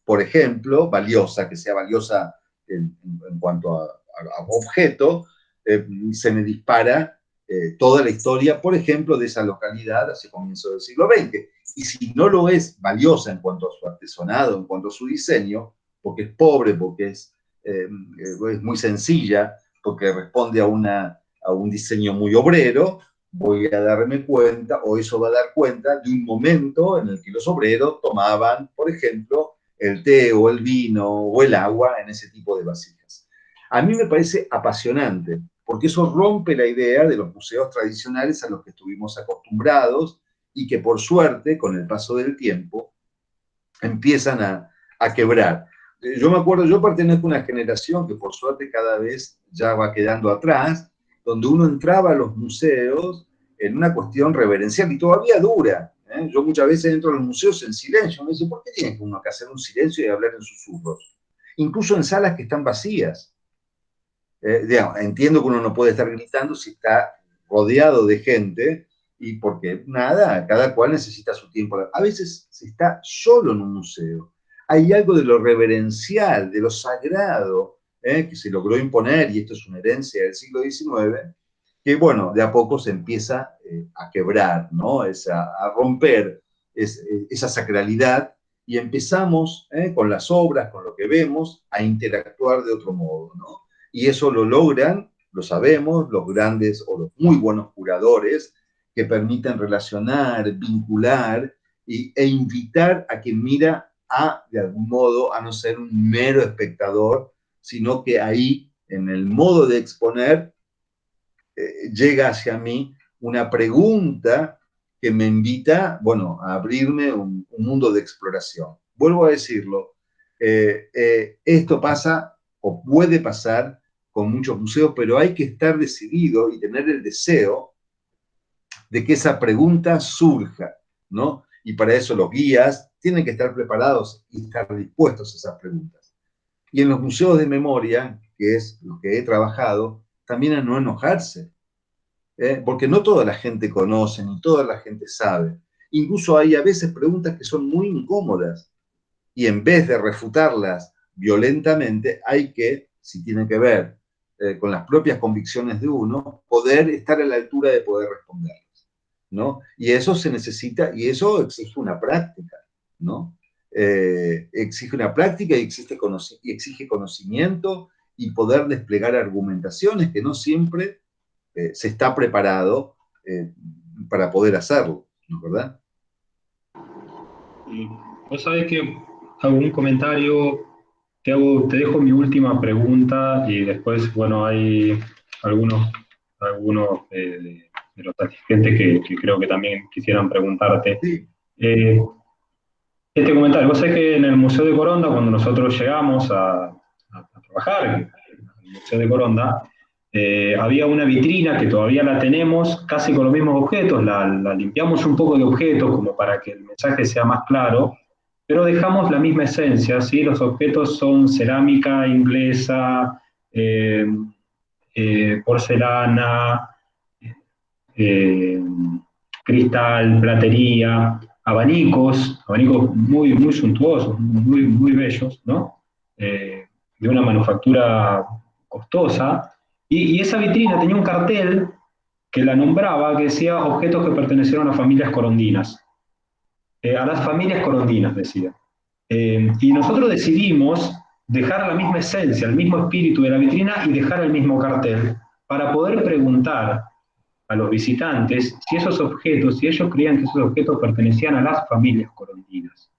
por ejemplo, valiosa, que sea valiosa en cuanto a objeto, se me dispara toda la historia, por ejemplo, de esa localidad hacia comienzos del siglo XX. Y si no lo es valiosa en cuanto a su artesonado, en cuanto a su diseño, porque es pobre, porque es muy sencilla, porque responde a un diseño muy obrero, voy a darme cuenta, o eso va a dar cuenta, de un momento en el que los obreros tomaban, por ejemplo, el té o el vino o el agua en ese tipo de vasijas. A mí me parece apasionante, porque eso rompe la idea de los museos tradicionales a los que estuvimos acostumbrados y que por suerte, con el paso del tiempo, empiezan a quebrar. Yo me acuerdo, yo pertenezco a una generación que por suerte cada vez ya va quedando atrás, donde uno entraba a los museos en una cuestión reverencial y todavía dura. Yo muchas veces entro a los museos en silencio. Me dicen, ¿por qué tiene uno que hacer un silencio y hablar en susurros? Incluso en salas que están vacías. Digamos, entiendo que uno no puede estar gritando si está rodeado de gente, y porque nada, cada cual necesita su tiempo. A veces se está solo en un museo. Hay algo de lo reverencial, de lo sagrado, que se logró imponer, y esto es una herencia del siglo XIX, que bueno, de a poco se empieza a quebrar, ¿no? A romper esa sacralidad, y empezamos con las obras, con lo que vemos, a interactuar de otro modo, ¿no? Y eso lo logran, lo sabemos, los grandes o los muy buenos curadores que permiten relacionar, vincular e invitar a quien mira de algún modo, a no ser un mero espectador, sino que ahí, en el modo de exponer, llega hacia mí una pregunta que me invita, bueno, a abrirme un mundo de exploración. Vuelvo a decirlo, esto pasa o puede pasar con muchos museos, pero hay que estar decidido y tener el deseo de que esa pregunta surja, ¿no? Y para eso los guías tienen que estar preparados y estar dispuestos a esas preguntas. Y en los museos de memoria, que es lo que he trabajado, también a no enojarse, porque no toda la gente conoce, ni toda la gente sabe. Incluso hay a veces preguntas que son muy incómodas, y en vez de refutarlas violentamente, hay que, si tiene que ver con las propias convicciones de uno, poder estar a la altura de poder responderlas, ¿no? Y eso se necesita, y eso exige una práctica, ¿no? Exige una práctica y exige conocimiento y poder desplegar argumentaciones que no siempre se está preparado para poder hacerlo, ¿no es verdad? Y vos sabés que hago un comentario, te dejo mi última pregunta y después, bueno, hay algunos de los asistentes que creo que también quisieran preguntarte. Sí, Eh, este comentario, vos sabés que en el Museo de Coronda, cuando nosotros llegamos a trabajar en el Museo de Coronda, había una vitrina que todavía la tenemos, casi con los mismos objetos, la limpiamos un poco de objetos como para que el mensaje sea más claro, pero dejamos la misma esencia, ¿sí? Los objetos son cerámica inglesa, eh, porcelana, eh, cristal, platería, abanicos muy, muy suntuosos, muy, muy bellos, ¿no? De una manufactura costosa, y esa vitrina tenía un cartel que la nombraba, que decía objetos que pertenecieron a familias corondinas, a las familias corondinas decía. Y nosotros decidimos dejar la misma esencia, el mismo espíritu de la vitrina y dejar el mismo cartel para poder preguntar a los visitantes si esos objetos, si ellos creían que esos objetos pertenecían a las familias corondinas.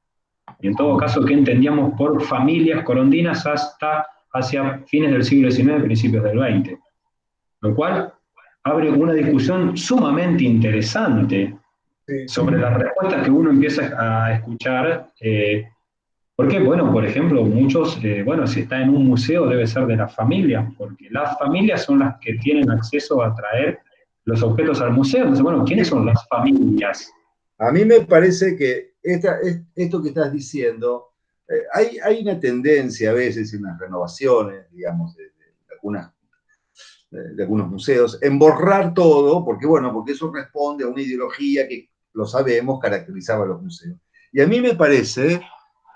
Y en todo caso, ¿qué entendíamos por familias corondinas hasta hacia fines del siglo XIX, principios del XX? Lo cual abre una discusión sumamente interesante sí, sobre las respuestas que uno empieza a escuchar. Porque, bueno, por ejemplo, muchos, bueno, si está en un museo debe ser de la familia, porque las familias son las que tienen acceso a traer los objetos al museo. Entonces, bueno, ¿quiénes sí. son las familias? A mí me parece que esto que estás diciendo, hay una tendencia a veces en las renovaciones, digamos, de algunos museos, en borrar todo, porque bueno, porque eso responde a una ideología que, lo sabemos, caracterizaba a los museos. Y a mí me parece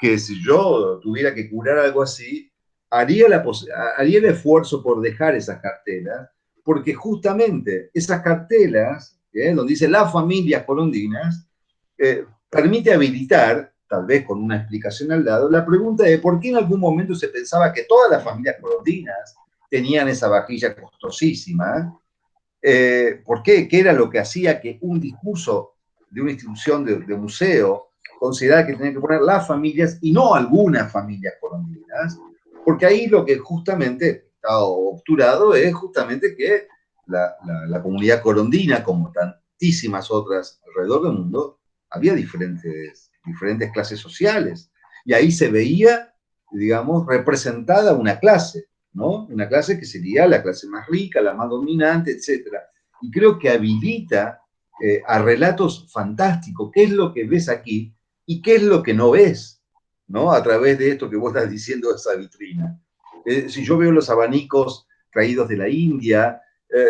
que si yo tuviera que curar algo así, haría el esfuerzo por dejar esas cartelas, porque justamente esas cartelas, donde dice las familias corondinas, permite habilitar, tal vez con una explicación al lado, la pregunta de por qué en algún momento se pensaba que todas las familias corondinas tenían esa vajilla costosísima. ¿Por qué? ¿Qué era lo que hacía que un discurso de una institución de museo considerara que tenía que poner las familias y no algunas familias corondinas? Porque ahí lo que justamente está obturado es justamente que la comunidad corondina, como tantísimas otras alrededor del mundo, había diferentes clases sociales. Y ahí se veía, digamos, representada una clase, ¿no? Una clase que sería la clase más rica, la más dominante, etcétera. Y creo que habilita a relatos fantásticos. ¿Qué es lo que ves aquí y qué es lo que no ves? ¿No? A través de esto que vos estás diciendo de esa vitrina. Si yo veo los abanicos traídos de la India,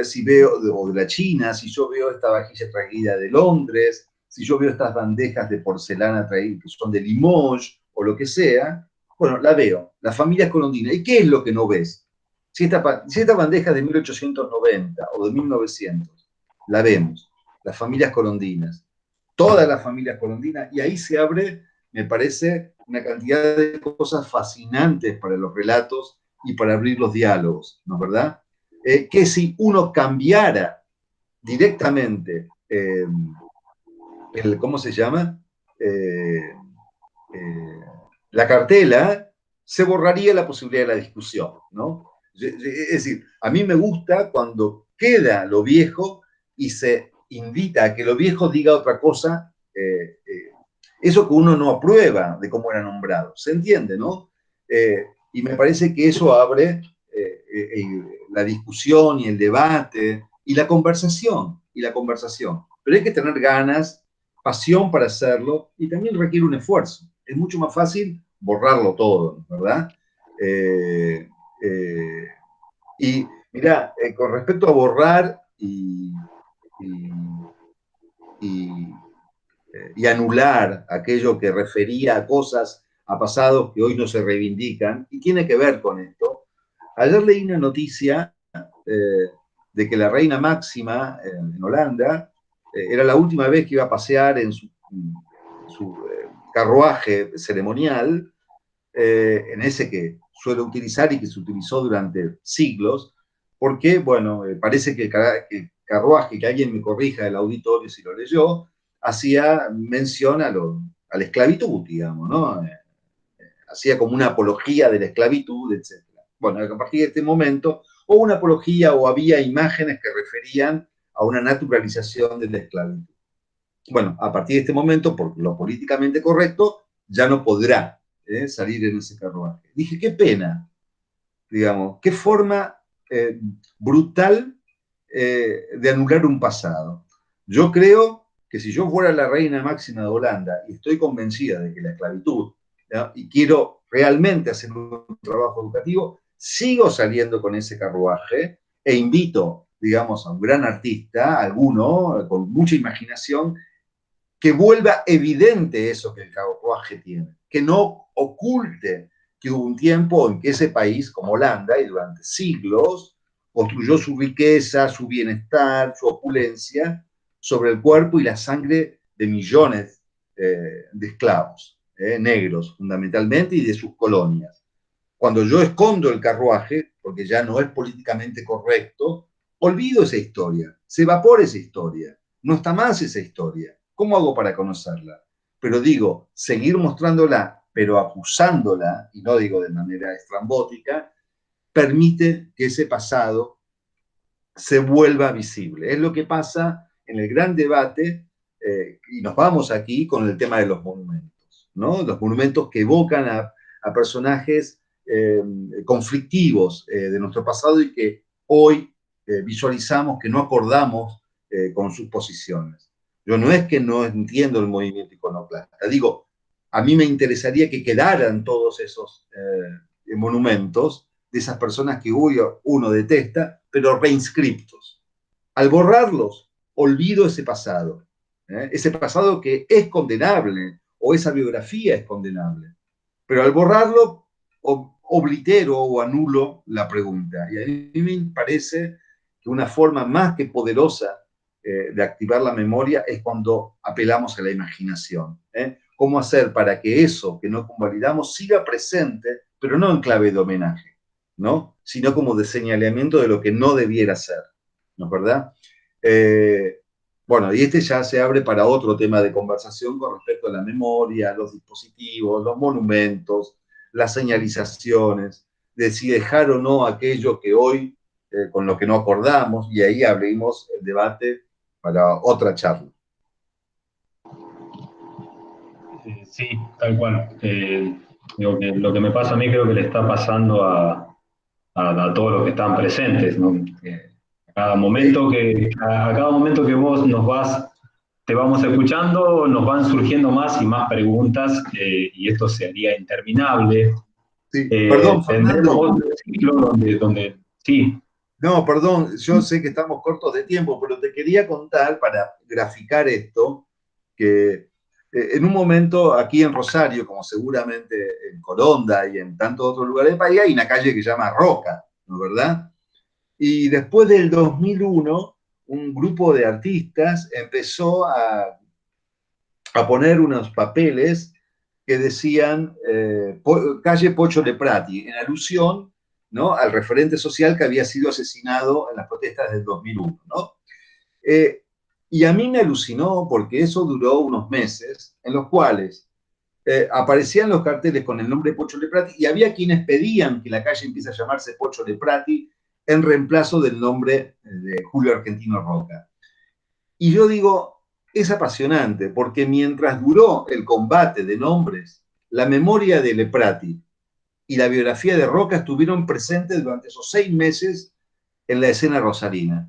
si veo, o de la China, si yo veo esta vajilla traída de Londres, si yo veo estas bandejas de porcelana traídas que son de Limoges o lo que sea, bueno, la veo, la familia colondina. ¿Y qué es lo que no ves? Si esta bandeja es de 1890 o de 1900, la vemos, las familias colondinas, todas las familias colondinas, y ahí se abre, me parece, una cantidad de cosas fascinantes para los relatos y para abrir los diálogos, ¿no es verdad? Que si uno cambiara directamente ¿cómo se llama? Eh, eh, la cartela, se borraría la posibilidad de la discusión, ¿no? Es decir, a mí me gusta cuando queda lo viejo y se invita a que lo viejo diga otra cosa, eso que uno no aprueba de cómo era nombrado, ¿se entiende, no? Y me parece que eso abre la discusión y el debate y la conversación. Pero hay que tener ganas, pasión para hacerlo y también requiere un esfuerzo. Es mucho más fácil borrarlo todo, ¿verdad? Eh, eh, y mira, con respecto a borrar y, y, y anular aquello que refería a cosas, a pasados que hoy no se reivindican, y tiene que ver con esto. Ayer leí una noticia de que la reina Máxima en Holanda era la última vez que iba a pasear en su carruaje ceremonial, en ese que suele utilizar y que se utilizó durante siglos, porque, bueno, parece que el carruaje, que alguien me corrija del auditorio si lo leyó, hacía mención a la esclavitud, digamos, ¿no? Hacía como una apología de la esclavitud, etcétera. Bueno, a partir de este momento, o una apología o había imágenes que referían a una naturalización de la esclavitud. Bueno, a partir de este momento, por lo políticamente correcto, ya no podrá salir en ese carruaje. Dije, qué pena, digamos, qué forma eh, brutal de anular un pasado. Yo creo que si yo fuera la reina máxima de Holanda y estoy convencida de que la esclavitud, ¿no? Y quiero realmente hacer un trabajo educativo, sigo saliendo con ese carruaje e invito, digamos, a un gran artista, a alguno con mucha imaginación, que vuelva evidente eso que el carruaje tiene, que no oculte que hubo un tiempo en que ese país, como Holanda, y durante siglos, construyó su riqueza, su bienestar, su opulencia, sobre el cuerpo y la sangre de millones de esclavos, negros fundamentalmente, y de sus colonias. Cuando yo escondo el carruaje, porque ya no es políticamente correcto, olvido esa historia, se evapora esa historia, no está más esa historia. ¿Cómo hago para conocerla? Pero digo, seguir mostrándola, pero acusándola, y no digo de manera estrambótica, permite que ese pasado se vuelva visible. Es lo que pasa en el gran debate, y nos vamos aquí con el tema de los monumentos, ¿no? Los monumentos que evocan a personajes conflictivos de nuestro pasado y que hoy visualizamos, que no acordamos con sus posiciones. Yo no es que no entiendo el movimiento iconoclasta, digo, a mí me interesaría que quedaran todos esos monumentos de esas personas que uno detesta, pero reinscriptos. Al borrarlos, olvido ese pasado. Ese pasado que es condenable, o esa biografía es condenable. Pero al borrarlo, oblitero o anulo la pregunta. Y a mí me parece que una forma más que poderosa de activar la memoria es cuando apelamos a la imaginación. ¿Cómo hacer para que eso que no convalidamos siga presente, pero no en clave de homenaje, ¿no? Sino como de señalamiento de lo que no debiera ser, ¿no es verdad? Eh, bueno, y este ya se abre para otro tema de conversación con respecto a la memoria, los dispositivos, los monumentos, las señalizaciones, de si dejar o no aquello que hoy, con lo que no acordamos, y ahí abrimos el debate para otra charla. Sí, tal cual. Digo que lo que me pasa a mí creo que le está pasando a todos los que están presentes, ¿no? Eh, A cada momento que vos te vamos escuchando, nos van surgiendo más y más preguntas, y esto se haría interminable. sí, perdón, Tendremos Fernando. otro ciclo sí, No, perdón, yo sé que estamos cortos de tiempo, pero te quería contar para graficar esto, que en un momento aquí en Rosario, como seguramente en Coronda y en tantos otros lugares del país, hay una calle que se llama Roca, ¿no es verdad? Y después del 2001, un grupo de artistas empezó a poner unos papeles que decían calle Pocho Leprati, en alusión, ¿no?, al referente social que había sido asesinado en las protestas del 2001, ¿no? Eh, y a mí me alucinó porque eso duró unos meses en los cuales aparecían los carteles con el nombre de Pocho Leprati y había quienes pedían que la calle empiece a llamarse Pocho Leprati en reemplazo del nombre de Julio Argentino Roca. Y yo digo, es apasionante, porque mientras duró el combate de nombres, la memoria de Leprati y la biografía de Roca estuvieron presentes durante esos 6 meses en la escena rosarina.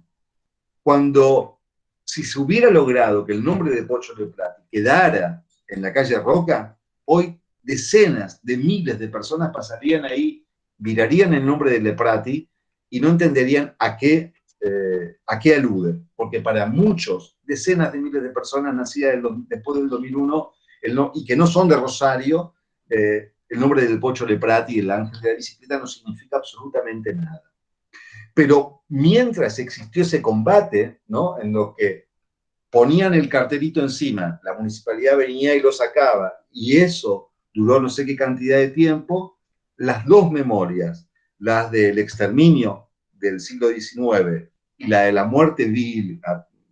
Cuando, si se hubiera logrado que el nombre de Pocho Leprati quedara en la calle Roca, hoy decenas de miles de personas pasarían ahí, mirarían el nombre de Leprati y no entenderían a qué alude, porque para muchos, decenas de miles de personas nacidas después del 2001 y que no son de Rosario, el nombre del Pocho Leprati, el ángel de la bicicleta, no significa absolutamente nada. Pero mientras existió ese combate, ¿no?, en lo que ponían el cartelito encima, la municipalidad venía y lo sacaba, y eso duró no sé qué cantidad de tiempo, las dos memorias, las del exterminio del siglo XIX y la de la muerte vil,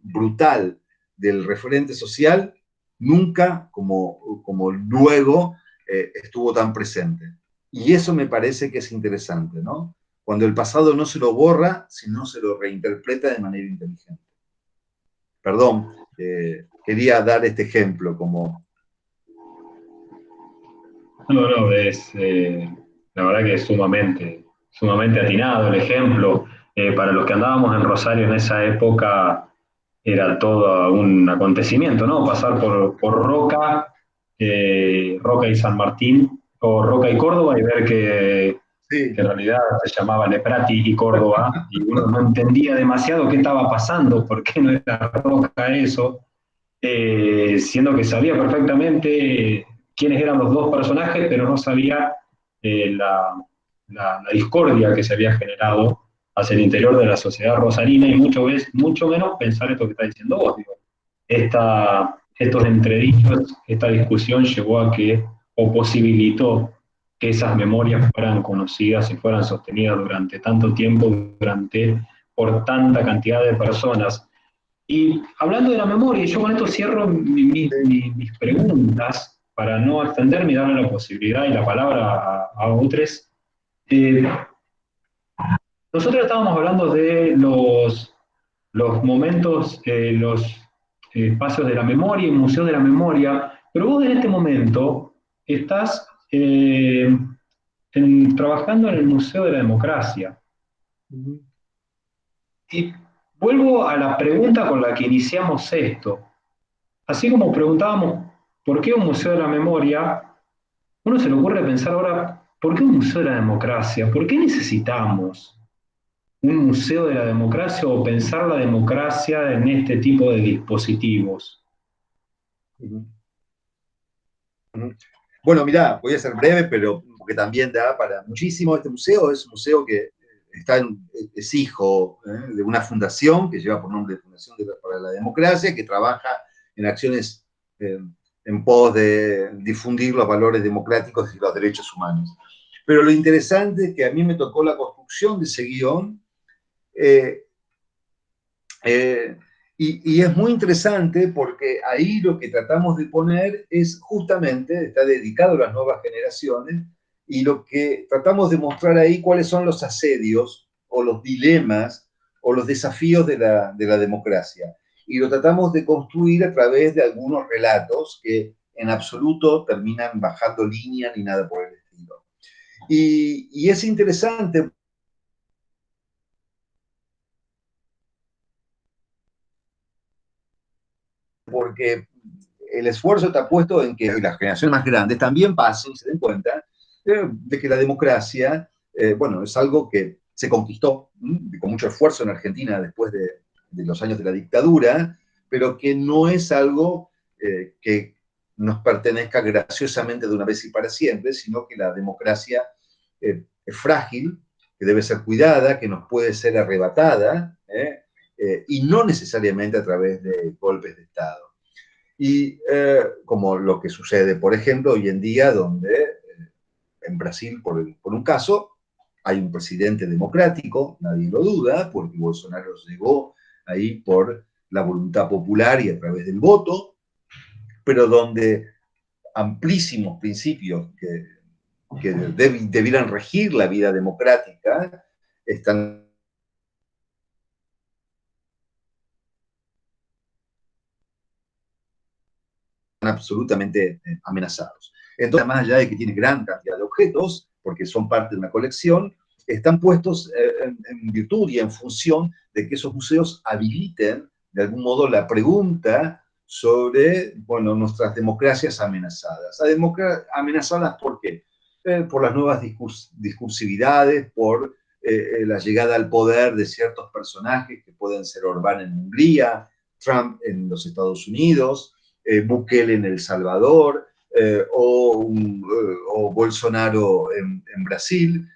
brutal del referente social, nunca como luego estuvo tan presente. Y eso me parece que es interesante, ¿no? Cuando el pasado no se lo borra, sino se lo reinterpreta de manera inteligente. Perdón, quería dar este ejemplo como... no, no, la verdad que es sumamente atinado el ejemplo. Para los que andábamos en Rosario en esa época era todo un acontecimiento, ¿no? Pasar por Roca, Roca y San Martín, o Roca y Córdoba, y ver que Sí, en realidad se llamaba Leprati y Córdoba, y uno no entendía demasiado qué estaba pasando, por qué no era Roca eso, siendo que sabía perfectamente quiénes eran los dos personajes, pero no sabía la discordia que se había generado hacia el interior de la sociedad rosarina y mucho menos pensar esto que está diciendo vos. Digo. Estos entredichos, esta discusión llevó a que, o posibilitó que esas memorias fueran conocidas y fueran sostenidas durante tanto tiempo, por tanta cantidad de personas. Y hablando de la memoria, yo con esto cierro sí. mis preguntas para no extenderme y darle la posibilidad y la palabra a otros. Eh, Nosotros estábamos hablando de los momentos, los espacios de la memoria y museos de la memoria, pero vos en este momento estás trabajando en el Museo de la Democracia. Y vuelvo a la pregunta con la que iniciamos esto. Así como preguntábamos por qué un museo de la memoria, uno se le ocurre pensar ahora, ¿por qué un museo de la democracia? ¿Por qué necesitamos un museo de la democracia o pensar la democracia en este tipo de dispositivos? Uh-huh. Uh-huh. Bueno, mirá, voy a ser breve, pero porque también da para muchísimo. Este museo es un museo que es hijo de una fundación que lleva por nombre Fundación para la Democracia, que trabaja en acciones eh, en pos de difundir los valores democráticos y los derechos humanos. Pero lo interesante es que a mí me tocó la construcción de ese guión. eh, eh, y es muy interesante porque ahí lo que tratamos de poner es justamente, está dedicado a las nuevas generaciones, y lo que tratamos de mostrar ahí cuáles son los asedios o los dilemas o los desafíos de la democracia. Y lo tratamos de construir a través de algunos relatos que en absoluto terminan bajando línea ni nada por el estilo. Y es interesante porque el esfuerzo está puesto en que las generaciones más grandes también pasen y se den cuenta de que la democracia, bueno, es algo que se conquistó con mucho esfuerzo en Argentina después de los años de la dictadura, pero que no es algo que nos pertenezca graciosamente de una vez y para siempre, sino que la democracia es frágil, que debe ser cuidada, que nos puede ser arrebatada, y no necesariamente a través de golpes de Estado. Y como lo que sucede, por ejemplo, hoy en día, donde en Brasil, por un caso, hay un presidente democrático, nadie lo duda, porque Bolsonaro llegó ahí por la voluntad popular y a través del voto, pero donde amplísimos principios que debieran regir la vida democrática están absolutamente amenazados. Entonces, más allá de que tiene gran cantidad de objetos, porque son parte de una colección, están puestos en virtud y en función de que esos museos habiliten de algún modo la pregunta sobre, bueno, nuestras democracias amenazadas. ¿Amenazadas por qué? Por las nuevas discursividades, por la llegada al poder de ciertos personajes que pueden ser Orbán en Hungría, Trump en los Estados Unidos, Bukele en El Salvador, o Bolsonaro en Brasil,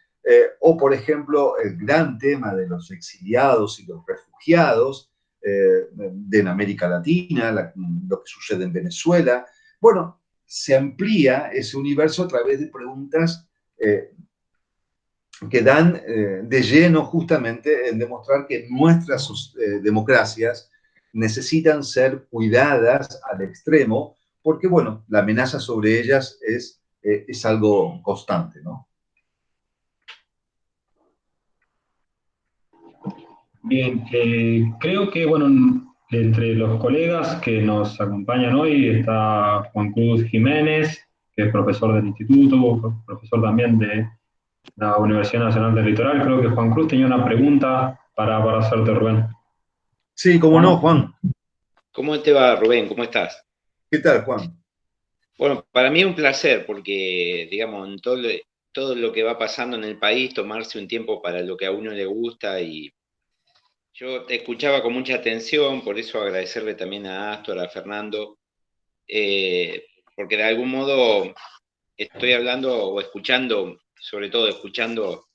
o por ejemplo el gran tema de los exiliados y los refugiados en América Latina, lo que sucede en Venezuela. Bueno, se amplía ese universo a través de preguntas que dan de lleno justamente en demostrar que nuestras democracias necesitan ser cuidadas al extremo, porque, bueno, la amenaza sobre ellas es algo constante, ¿no? Bien, creo que, bueno, entre los colegas que nos acompañan hoy está Juan Cruz Jiménez, que es profesor del instituto, profesor también de la Universidad Nacional del Litoral. Creo que Juan Cruz tenía una pregunta para hacerte, Rubén. Sí, cómo no, Juan. Juan. ¿Cómo te va, Rubén? ¿Cómo estás? ¿Qué tal, Juan? Bueno, para mí es un placer porque, digamos, en todo lo que va pasando en el país, tomarse un tiempo para lo que a uno le gusta. Y yo te escuchaba con mucha atención, por eso agradecerle también a Astor, a Fernando, eh, porque de algún modo estoy hablando o escuchando, sobre todo escuchando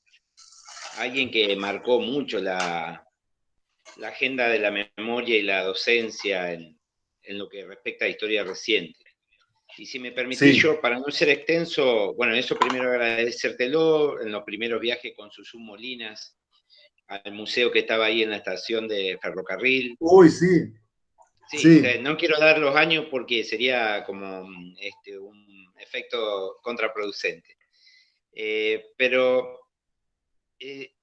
a alguien que marcó mucho la agenda de la memoria y la docencia en lo que respecta a historia reciente. Y si me permitís Sí, yo, para no ser extenso, bueno, eso primero agradecértelo en los primeros viajes con Susu Molinas al museo que estaba ahí en la estación de ferrocarril. uy, sí, Sí, sí, no quiero dar los años porque sería como un efecto contraproducente. Pero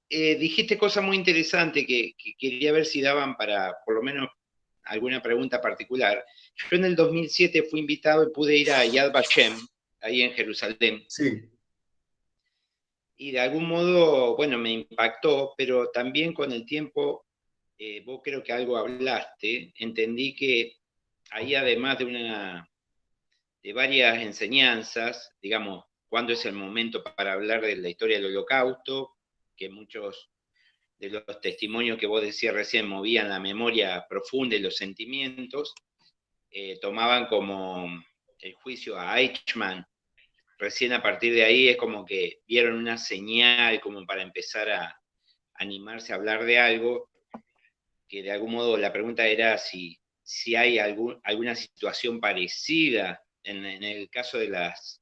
dijiste cosas muy interesantes que quería ver si daban para, por lo menos, alguna pregunta particular. Yo en el 2007 fui invitado y pude ir a Yad Vashem, ahí en Jerusalén, sí, y de algún modo, bueno, me impactó, pero también con el tiempo, vos creo que algo hablaste, entendí que ahí además de varias enseñanzas, digamos, cuándo es el momento para hablar de la historia del Holocausto, que muchos de los testimonios que vos decías recién movían la memoria profunda y los sentimientos, tomaban como el juicio a Eichmann. Recién a partir de ahí es como que vieron una señal como para empezar a animarse a hablar de algo, que de algún modo la pregunta era si hay alguna situación parecida en el caso de las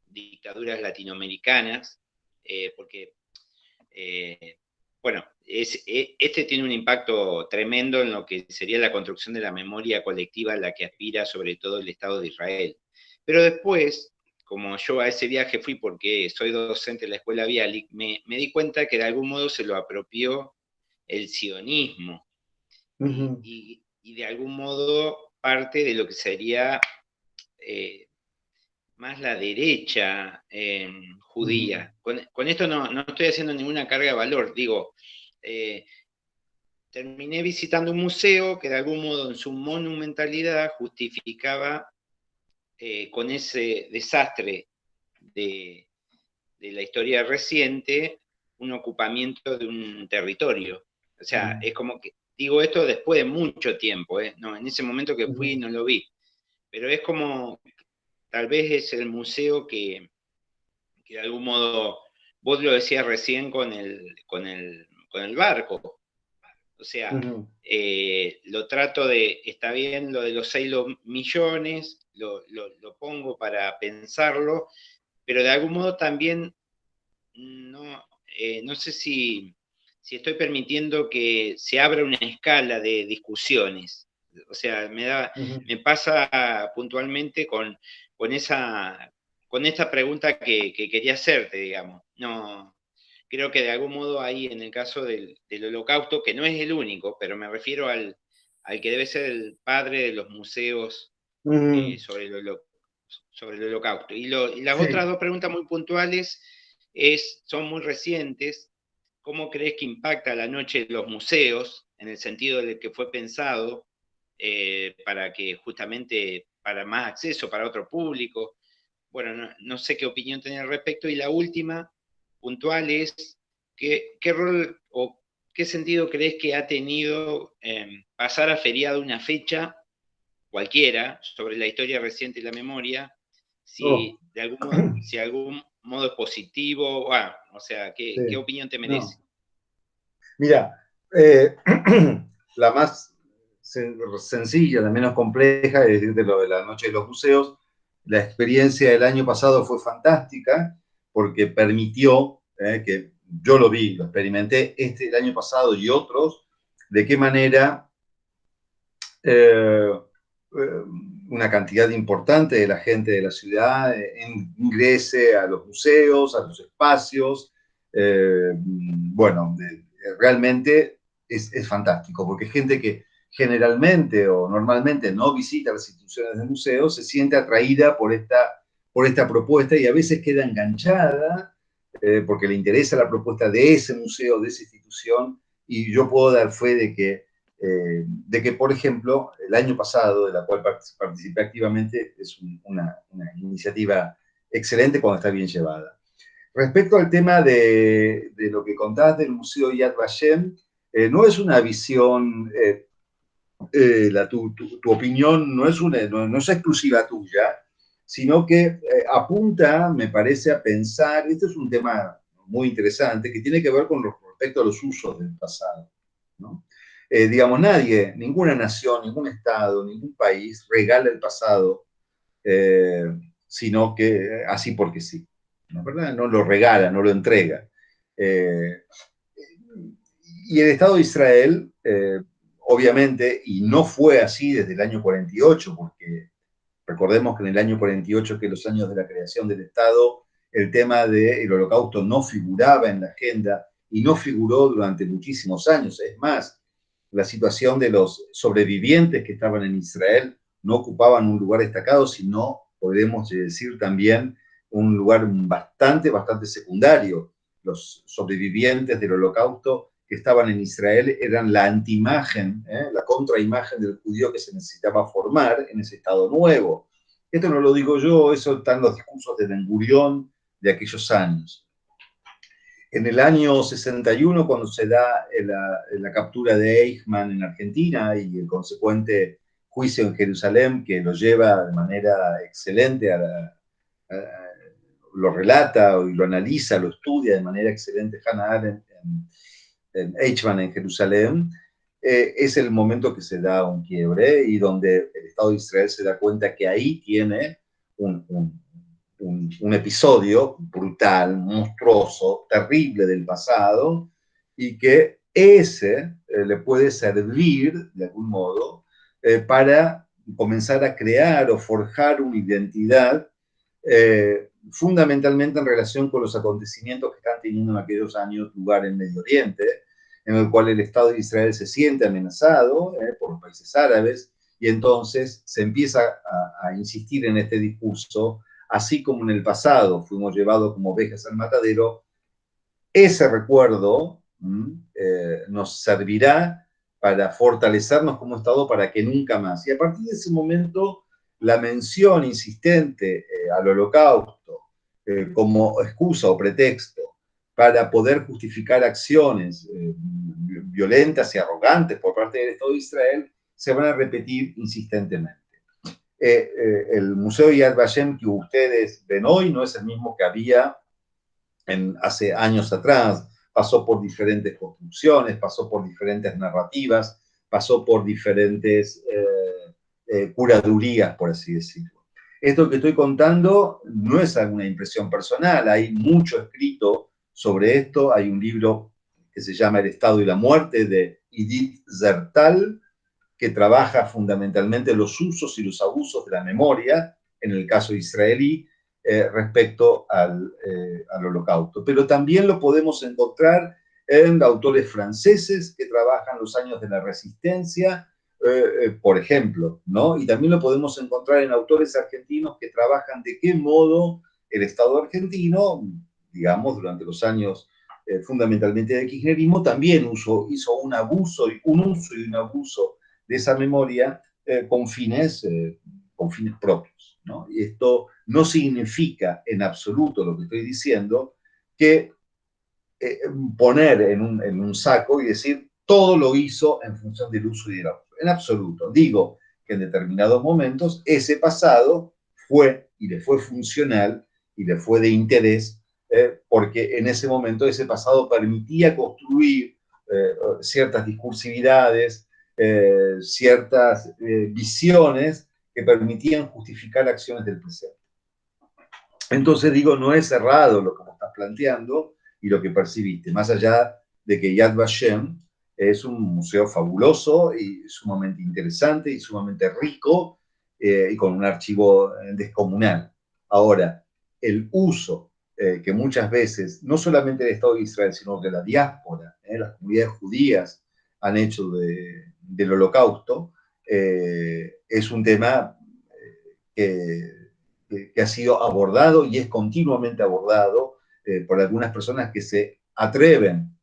dictaduras latinoamericanas, porque bueno, este tiene un impacto tremendo en lo que sería la construcción de la memoria colectiva a la que aspira sobre todo el Estado de Israel. Pero después, como yo a ese viaje fui porque soy docente de la Escuela Bialik, me di cuenta que de algún modo se lo apropió el sionismo ujú, y de algún modo parte de lo que sería más la derecha ujú. judía. Con esto no estoy haciendo ninguna carga de valor, digo, eh, terminé visitando un museo que de algún modo en su monumentalidad justificaba con ese desastre de la historia reciente un ocupamiento de un territorio. O sea, es como que, digo esto después de mucho tiempo, no, en ese momento que fui no lo vi, pero es como, tal vez es el museo que de algún modo, vos lo decías recién con el barco, o sea, lo trato de, está bien lo de los 6 millones, lo pongo para pensarlo, pero de algún modo también no sé si estoy permitiendo que se abra una escala de discusiones. O sea, me pasa puntualmente con esta pregunta que quería hacerte, digamos. No, creo que de algún modo ahí en el caso del Holocausto, que no es el único, pero me refiero al que debe ser el padre de los museos sobre el Holocausto. Y las Sí. otras dos preguntas muy puntuales son muy recientes. ¿Cómo crees que impacta la noche de los museos, en el sentido de que fue pensado para que justamente, para más acceso para otro público? Bueno, no sé qué opinión tenés al respecto. Y la última, puntual, es qué rol o qué sentido crees que ha tenido pasar a feriado una fecha cualquiera sobre la historia reciente y la memoria, si de algún modo es positivo, o sea, ¿qué Sí. opinión te No. merece? Mira, la más sencilla, la menos compleja, es decir, de lo de la Noche de los Museos. La experiencia del año pasado fue fantástica porque permitió que yo lo vi, lo experimenté el año pasado y otros, de qué manera una cantidad importante de la gente de la ciudad ingrese a los museos, a los espacios. Bueno, realmente es fantástico, porque gente que generalmente o normalmente no visita las instituciones de museos se siente atraída por esta propuesta y a veces queda enganchada porque le interesa la propuesta de ese museo, de esa institución, y yo puedo dar fe de que, por ejemplo, el año pasado, de la cual participé activamente, es una iniciativa excelente cuando está bien llevada. Respecto al tema de lo que contabas del Museo Yad Vashem, no es una visión, tu opinión no es exclusiva tuya, sino que apunta, me parece, a pensar, este es un tema muy interesante, que tiene que ver con respecto a los usos del pasado, ¿no? Digamos, ninguna nación, ningún estado, ningún país regala el pasado, sino que así porque sí, ¿no? ¿Verdad? No lo regala, no lo entrega. Y el Estado de Israel, obviamente, y no fue así desde el año 48, porque recordemos que en el año 48, que los años de la creación del Estado, el tema del Holocausto no figuraba en la agenda y no figuró durante muchísimos años. Es más, la situación de los sobrevivientes que estaban en Israel no ocupaban un lugar destacado, sino, podemos decir también, un lugar bastante secundario. Los sobrevivientes del Holocausto que estaban en Israel eran la antiimagen, la contraimagen del judío que se necesitaba formar en ese Estado nuevo. Esto no lo digo yo, eso están los discursos de Ben-Gurión de aquellos años. En el año 61, cuando se da la captura de Eichmann en Argentina y el consecuente juicio en Jerusalén, que lo lleva de manera excelente lo relata y lo analiza, lo estudia de manera excelente Hannah Arendt en Eichmann en Jerusalén, es el momento que se da un quiebre y donde el Estado de Israel se da cuenta que ahí tiene un episodio brutal, monstruoso, terrible del pasado, y que ese le puede servir, de algún modo, para comenzar a crear o forjar una identidad fundamentalmente en relación con los acontecimientos que están teniendo en aquellos años lugar en Medio Oriente, en el cual el Estado de Israel se siente amenazado por los países árabes, y entonces se empieza a insistir en este discurso, así como en el pasado fuimos llevados como ovejas al matadero. Ese recuerdo nos servirá para fortalecernos como Estado para que nunca más. Y a partir de ese momento, la mención insistente al Holocausto como excusa o pretexto para poder justificar acciones violentas y arrogantes por parte del Estado de Israel se van a repetir insistentemente. El Museo Yad Vashem que ustedes ven hoy no es el mismo que había hace años atrás. Pasó por diferentes construcciones, pasó por diferentes narrativas, pasó por diferentes curadurías, por así decirlo. Esto que estoy contando no es alguna impresión personal, hay mucho escrito sobre esto, hay un libro que se llama El Estado y la Muerte de Idit Zertal, que trabaja fundamentalmente los usos y los abusos de la memoria, en el caso israelí, respecto al Holocausto. Pero también lo podemos encontrar en autores franceses que trabajan los años de la resistencia, por ejemplo, ¿no? Y también lo podemos encontrar en autores argentinos que trabajan de qué modo el Estado argentino, digamos, durante los años fundamentalmente del kirchnerismo, también hizo un abuso, un uso y un abuso de esa memoria con fines propios, ¿no? Y esto no significa en absoluto lo que estoy diciendo, que poner en un saco y decir todo lo hizo en función del uso y del abuso. En absoluto. Digo que en determinados momentos ese pasado fue y le fue funcional y le fue de interés porque en ese momento ese pasado permitía construir ciertas discursividades, ciertas visiones que permitían justificar acciones del presente. Entonces digo, no es errado lo que me estás planteando y lo que percibiste, más allá de que Yad Vashem es un museo fabuloso y sumamente interesante y sumamente rico y con un archivo descomunal. Ahora, el uso que muchas veces, no solamente el Estado de Israel, sino que la diáspora, las comunidades judías han hecho del Holocausto, es un tema que ha sido abordado y es continuamente abordado por algunas personas que se atreven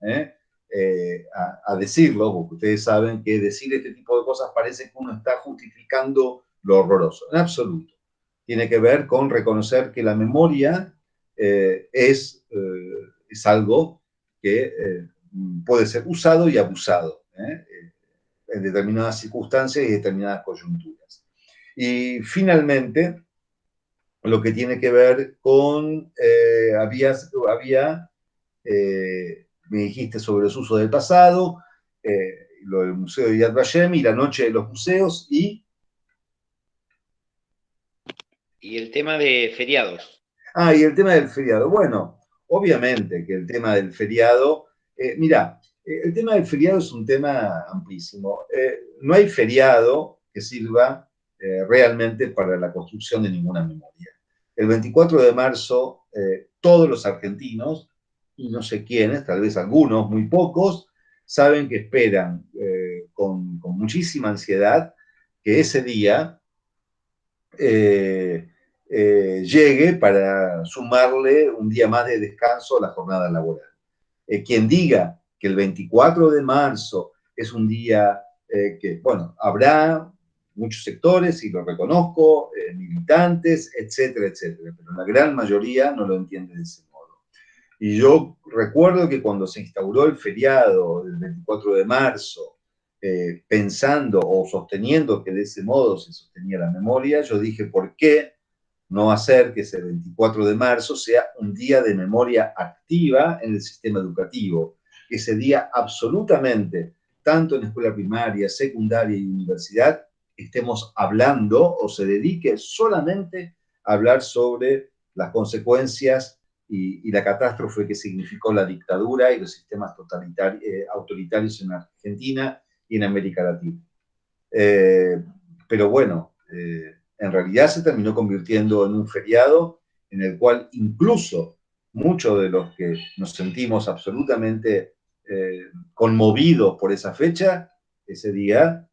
a decirlo, porque ustedes saben que decir este tipo de cosas parece que uno está justificando lo horroroso. En absoluto. Tiene que ver con reconocer que la memoria es algo que puede ser usado y abusado en determinadas circunstancias y determinadas coyunturas. Y finalmente, lo que tiene que ver con, me dijiste sobre los usos del pasado, lo del Museo de Yad Vashem y la noche de los museos y el tema de feriados. Y el tema del feriado. Bueno, obviamente que el tema del feriado, mirá, el tema del feriado es un tema amplísimo. No hay feriado que sirva realmente para la construcción de ninguna memoria. El 24 de marzo, todos los argentinos, y no sé quiénes, tal vez algunos, muy pocos, saben que esperan con muchísima ansiedad que ese día llegue para sumarle un día más de descanso a la jornada laboral. Quien diga que el 24 de marzo es un día que, bueno, habrá muchos sectores, y lo reconozco, militantes, etcétera, etcétera, pero la gran mayoría no lo entiende de ese modo. Y yo recuerdo que cuando se instauró el feriado del 24 de marzo, pensando o sosteniendo que de ese modo se sostenía la memoria, yo dije, ¿por qué no hacer que ese 24 de marzo sea un día de memoria activa en el sistema educativo? Que ese día absolutamente, tanto en escuela primaria, secundaria y universidad, estemos hablando o se dedique solamente a hablar sobre las consecuencias y la catástrofe que significó la dictadura y los sistemas autoritarios en Argentina y en América Latina. Pero bueno, en realidad se terminó convirtiendo en un feriado en el cual incluso muchos de los que nos sentimos absolutamente conmovidos por esa fecha, ese día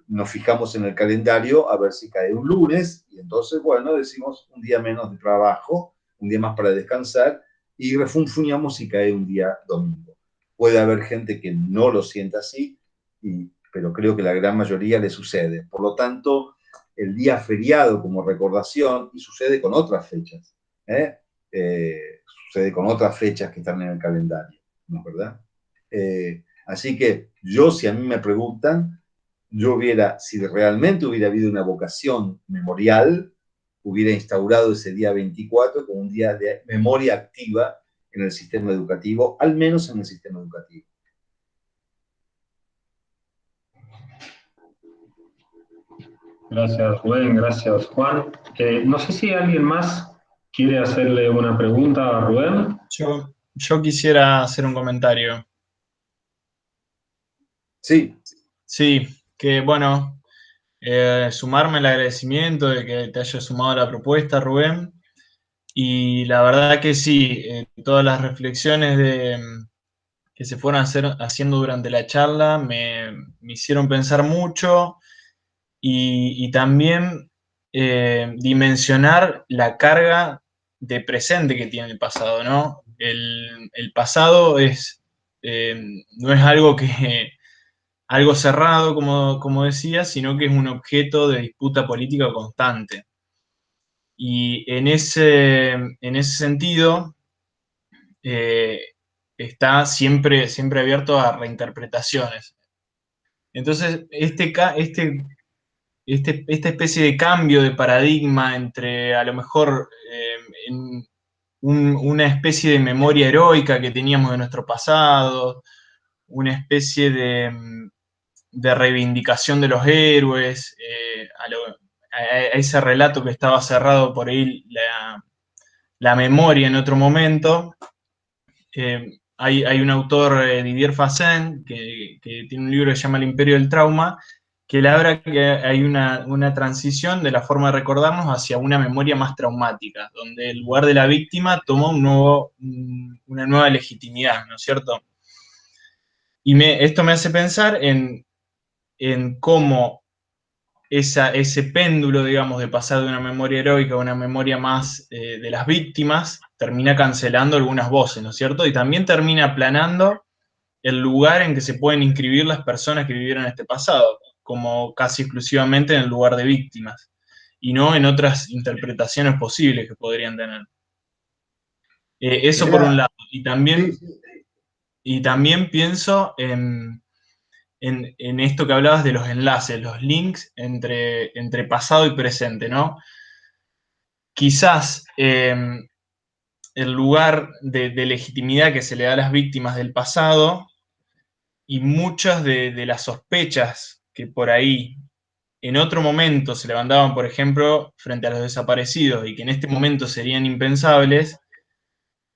nos fijamos en el calendario a ver si cae un lunes y entonces, bueno, decimos un día menos de trabajo, un día más para descansar y refunfuñamos si cae un día domingo. Puede haber gente que no lo sienta así, pero creo que la gran mayoría le sucede. Por lo tanto, el día feriado como recordación, y sucede con otras fechas, sucede con otras fechas que están en el calendario, ¿no es verdad? Así que yo, si a mí me preguntan, si realmente hubiera habido una vocación memorial, hubiera instaurado ese día 24 como un día de memoria activa en el sistema educativo, al menos en el sistema educativo. Gracias, Rubén, gracias, Juan. No sé si alguien más quiere hacerle una pregunta a Rubén. Yo quisiera hacer un comentario. Sí. Sí, que bueno, sumarme el agradecimiento de que te hayas sumado a la propuesta, Rubén. Y la verdad que sí, todas las reflexiones que se fueron haciendo durante la charla me hicieron pensar mucho y también dimensionar la carga de presente que tiene el pasado, ¿no? El pasado no es algo cerrado, como decía, sino que es un objeto de disputa política constante. Y en ese sentido, eh, está siempre abierto a reinterpretaciones. Entonces, esta especie de cambio de paradigma entre a lo mejor una especie de memoria heroica que teníamos de nuestro pasado, una especie de reivindicación de los héroes, a ese relato que estaba cerrado por ahí la memoria en otro momento. Hay un autor, Didier Fassin, que tiene un libro que se llama El Imperio del Trauma, que le habla que hay una transición de la forma de recordarnos hacia una memoria más traumática, donde el lugar de la víctima toma una nueva legitimidad, ¿no es cierto? Y esto me hace pensar en cómo ese péndulo, digamos, de pasar de una memoria heroica a una memoria más de las víctimas, termina cancelando algunas voces, ¿no es cierto? Y también termina aplanando el lugar en que se pueden inscribir las personas que vivieron este pasado, como casi exclusivamente en el lugar de víctimas, y no en otras interpretaciones posibles que podrían tener. Eso por un lado. Y también pienso en esto que hablabas de los enlaces, los links entre pasado y presente, ¿no? Quizás el lugar de legitimidad que se le da a las víctimas del pasado y muchas de las sospechas que por ahí en otro momento se levantaban, por ejemplo, frente a los desaparecidos y que en este momento serían impensables,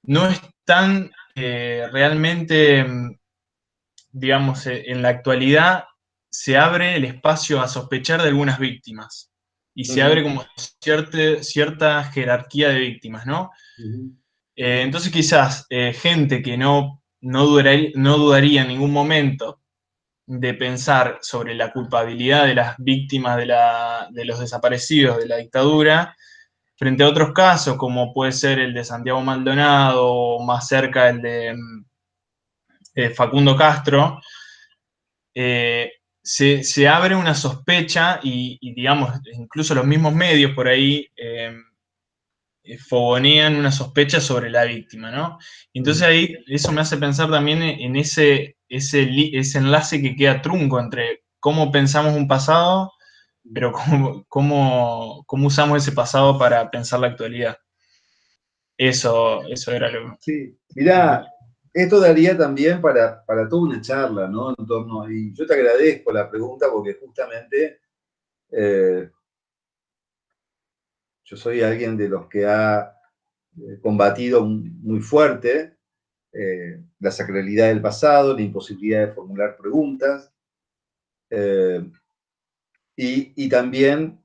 no están realmente, digamos, en la actualidad se abre el espacio a sospechar de algunas víctimas y se abre como cierta jerarquía de víctimas, ¿no? Entonces quizás gente que no dudaría en ningún momento de pensar sobre la culpabilidad de las víctimas de los desaparecidos de la dictadura, frente a otros casos, como puede ser el de Santiago Maldonado, o más cerca el de Facundo Castro, se abre una sospecha y, digamos, incluso los mismos medios por ahí fogonean una sospecha sobre la víctima, ¿no? Entonces ahí eso me hace pensar también en ese enlace que queda trunco entre cómo pensamos un pasado, pero cómo usamos ese pasado para pensar la actualidad. Eso era lo que... Sí, mirá, esto daría también para toda una charla, ¿no? En torno, y yo te agradezco la pregunta porque justamente yo soy alguien de los que ha combatido muy fuerte la sacralidad del pasado, la imposibilidad de formular preguntas, y también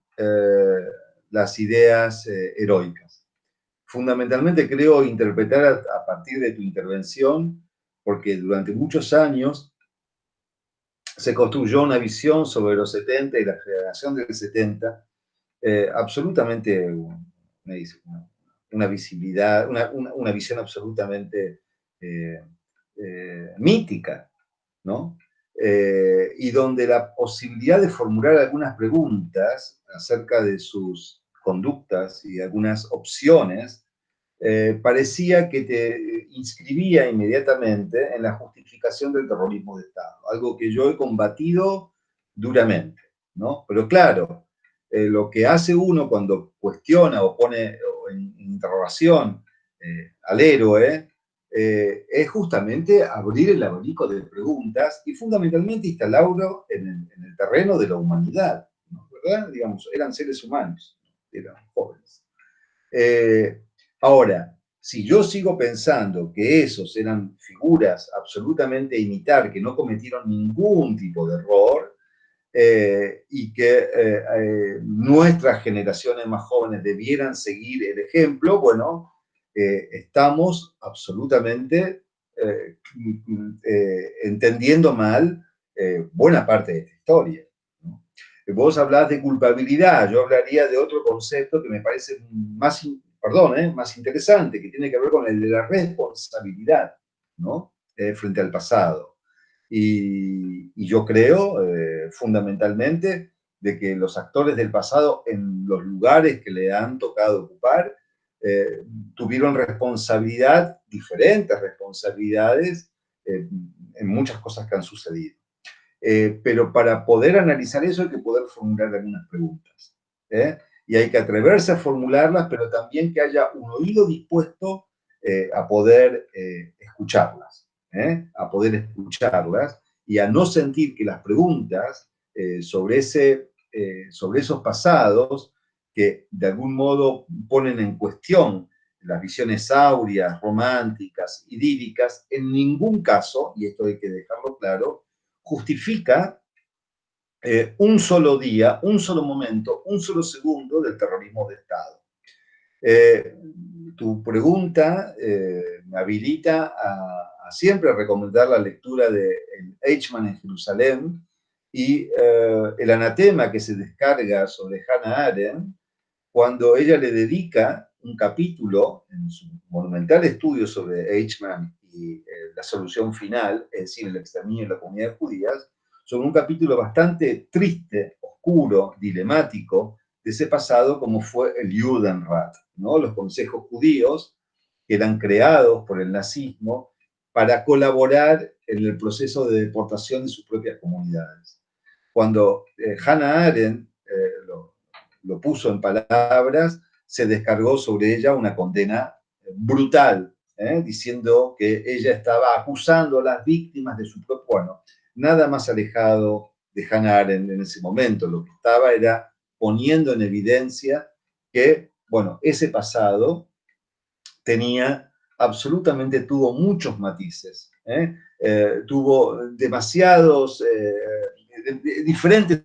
las ideas heroicas. Fundamentalmente creo interpretar a partir de tu intervención, porque durante muchos años se construyó una visión sobre los 70 y la generación del 70, absolutamente una visibilidad, una visión absolutamente mítica, ¿no? y donde la posibilidad de formular algunas preguntas acerca de sus conductas y algunas opciones parecía que te inscribía inmediatamente en la justificación del terrorismo de Estado, algo que yo he combatido duramente, ¿no? Pero claro, lo que hace uno cuando cuestiona o pone en interrogación al héroe es justamente abrir el abanico de preguntas y fundamentalmente instalarlo en el terreno de la humanidad, ¿no? ¿Verdad? Digamos, eran seres humanos, eran jóvenes. Ahora, si yo sigo pensando que esos eran figuras absolutamente a imitar, que no cometieron ningún tipo de error, y que nuestras generaciones más jóvenes debieran seguir el ejemplo, bueno, estamos absolutamente entendiendo mal buena parte de esta historia, ¿no? Vos hablás de culpabilidad, yo hablaría de otro concepto que me parece más, más interesante, que tiene que ver con el de la responsabilidad, ¿no? Frente al pasado. Y yo creo, fundamentalmente, de que los actores del pasado, en los lugares que le han tocado ocupar, tuvieron responsabilidad, diferentes responsabilidades, en muchas cosas que han sucedido. Pero para poder analizar eso hay que poder formular algunas preguntas, ¿eh? Y hay que atreverse a formularlas, pero también que haya un oído dispuesto a poder escucharlas, a poder escucharlas y a no sentir que las preguntas sobre esos pasados que de algún modo ponen en cuestión las visiones áureas, románticas, idílicas, en ningún caso, y esto hay que dejarlo claro, justifica un solo día, un solo momento, un solo segundo del terrorismo de Estado. Tu pregunta me habilita a siempre recomendar la lectura de Eichmann en Jerusalén y el anatema que se descarga sobre Hannah Arendt cuando ella le dedica un capítulo en su monumental estudio sobre Eichmann y la solución final, es decir, el exterminio de las comunidades judías, sobre un capítulo bastante triste, oscuro, dilemático de ese pasado como fue el Judenrat, ¿no? Los consejos judíos que eran creados por el nazismo para colaborar en el proceso de deportación de sus propias comunidades. Cuando Hannah Arendt lo puso en palabras, se descargó sobre ella una condena brutal, diciendo que ella estaba acusando a las víctimas de su propio, bueno, nada más alejado de Hannah Arendt en ese momento, lo que estaba era poniendo en evidencia que, bueno, ese pasado tuvo muchos matices, tuvo demasiados diferentes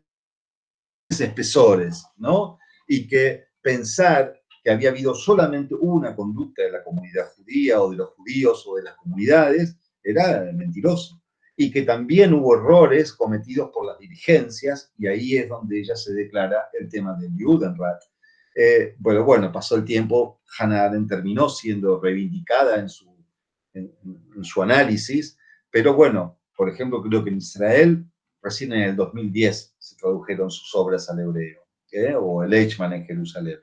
espesores, ¿no? Y que pensar que había habido solamente una conducta de la comunidad judía o de los judíos o de las comunidades era mentiroso. Y que también hubo errores cometidos por las dirigencias, y ahí es donde ella se declara el tema del Judenrat. Bueno, pasó el tiempo, Hannah Arendt terminó siendo reivindicada en su análisis, pero bueno, por ejemplo, creo que en Israel recién en el 2010 se tradujeron sus obras al hebreo, o el Eichmann en Jerusalén.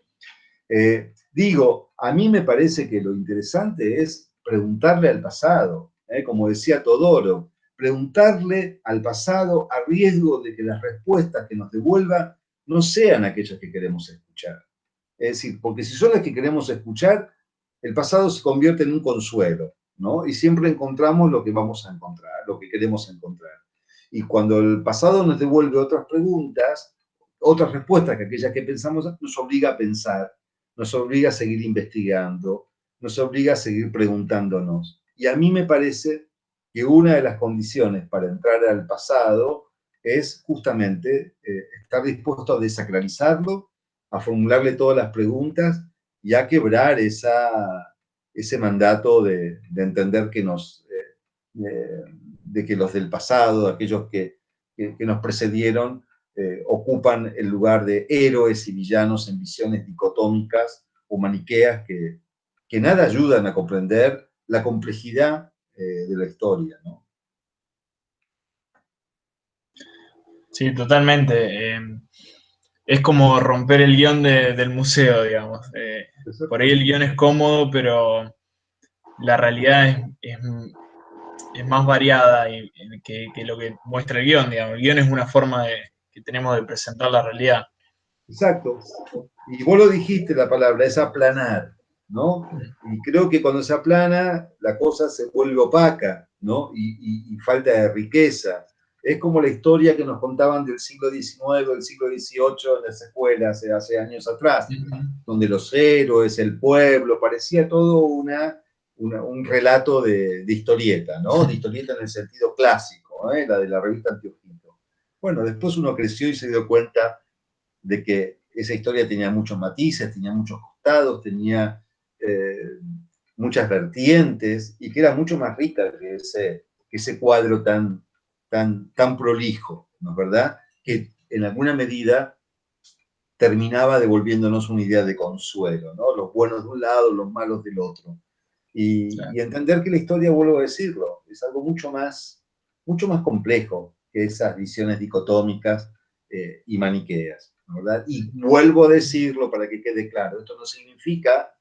A mí me parece que lo interesante es preguntarle al pasado, como decía Todoro, preguntarle al pasado a riesgo de que las respuestas que nos devuelva no sean aquellas que queremos escuchar. Es decir, porque si son las que queremos escuchar, el pasado se convierte en un consuelo, ¿no? Y siempre encontramos lo que vamos a encontrar, lo que queremos encontrar. Y cuando el pasado nos devuelve otras preguntas, otras respuestas que aquellas que pensamos, nos obliga a pensar, nos obliga a seguir investigando, nos obliga a seguir preguntándonos. Y a mí me parece que una de las condiciones para entrar al pasado es justamente estar dispuesto a desacralizarlo, a formularle todas las preguntas y a quebrar ese mandato de entender que de que los del pasado, aquellos que nos precedieron, ocupan el lugar de héroes y villanos en visiones dicotómicas o maniqueas que nada ayudan a comprender la complejidad de la historia, ¿no? Sí, totalmente. Es como romper el guión del museo, digamos. Por ahí el guión es cómodo, pero la realidad es más variada que lo que muestra el guión, digamos. El guión es una forma que tenemos de presentar la realidad. Exacto. Y vos lo dijiste, la palabra, es aplanar, ¿no? Y creo que cuando se aplana, la cosa se vuelve opaca, ¿no? Y falta de riqueza. Es como la historia que nos contaban del siglo XIX, del siglo XVIII en las escuelas hace años atrás, donde los héroes, el pueblo, parecía todo un relato de historieta, ¿no? De historieta en el sentido clásico, ¿eh? La de la revista Antiojito. Bueno, después uno creció y se dio cuenta de que esa historia tenía muchos matices, tenía muchos costados, tenía muchas vertientes y que era mucho más rica que ese cuadro tan prolijo, ¿no es verdad? Que en alguna medida terminaba devolviéndonos una idea de consuelo, ¿no? Los buenos de un lado, los malos del otro. Y entender que la historia, vuelvo a decirlo, es algo mucho más complejo que esas visiones dicotómicas y maniqueas, ¿verdad? Y vuelvo a decirlo para que quede claro, esto no significa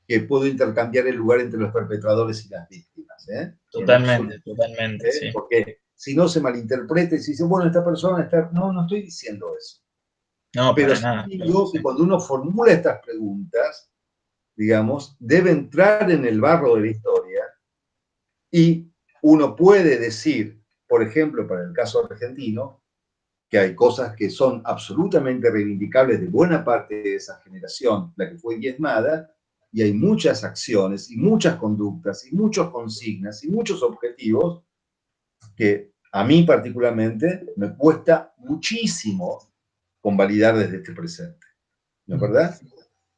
que puedo intercambiar el lugar entre los perpetradores y las víctimas. Totalmente, totalmente, sí. Porque si no se malinterpreta y se dice, bueno, esta persona está... No, no estoy diciendo eso. No, pero para nada. digo que cuando uno formula estas preguntas, digamos, debe entrar en el barro de la historia y uno puede decir, por ejemplo, para el caso argentino, que hay cosas que son absolutamente reivindicables de buena parte de esa generación, la que fue diezmada, y hay muchas acciones y muchas conductas y muchas consignas y muchos objetivos que a mí particularmente me cuesta muchísimo convalidar desde este presente. ¿No es verdad?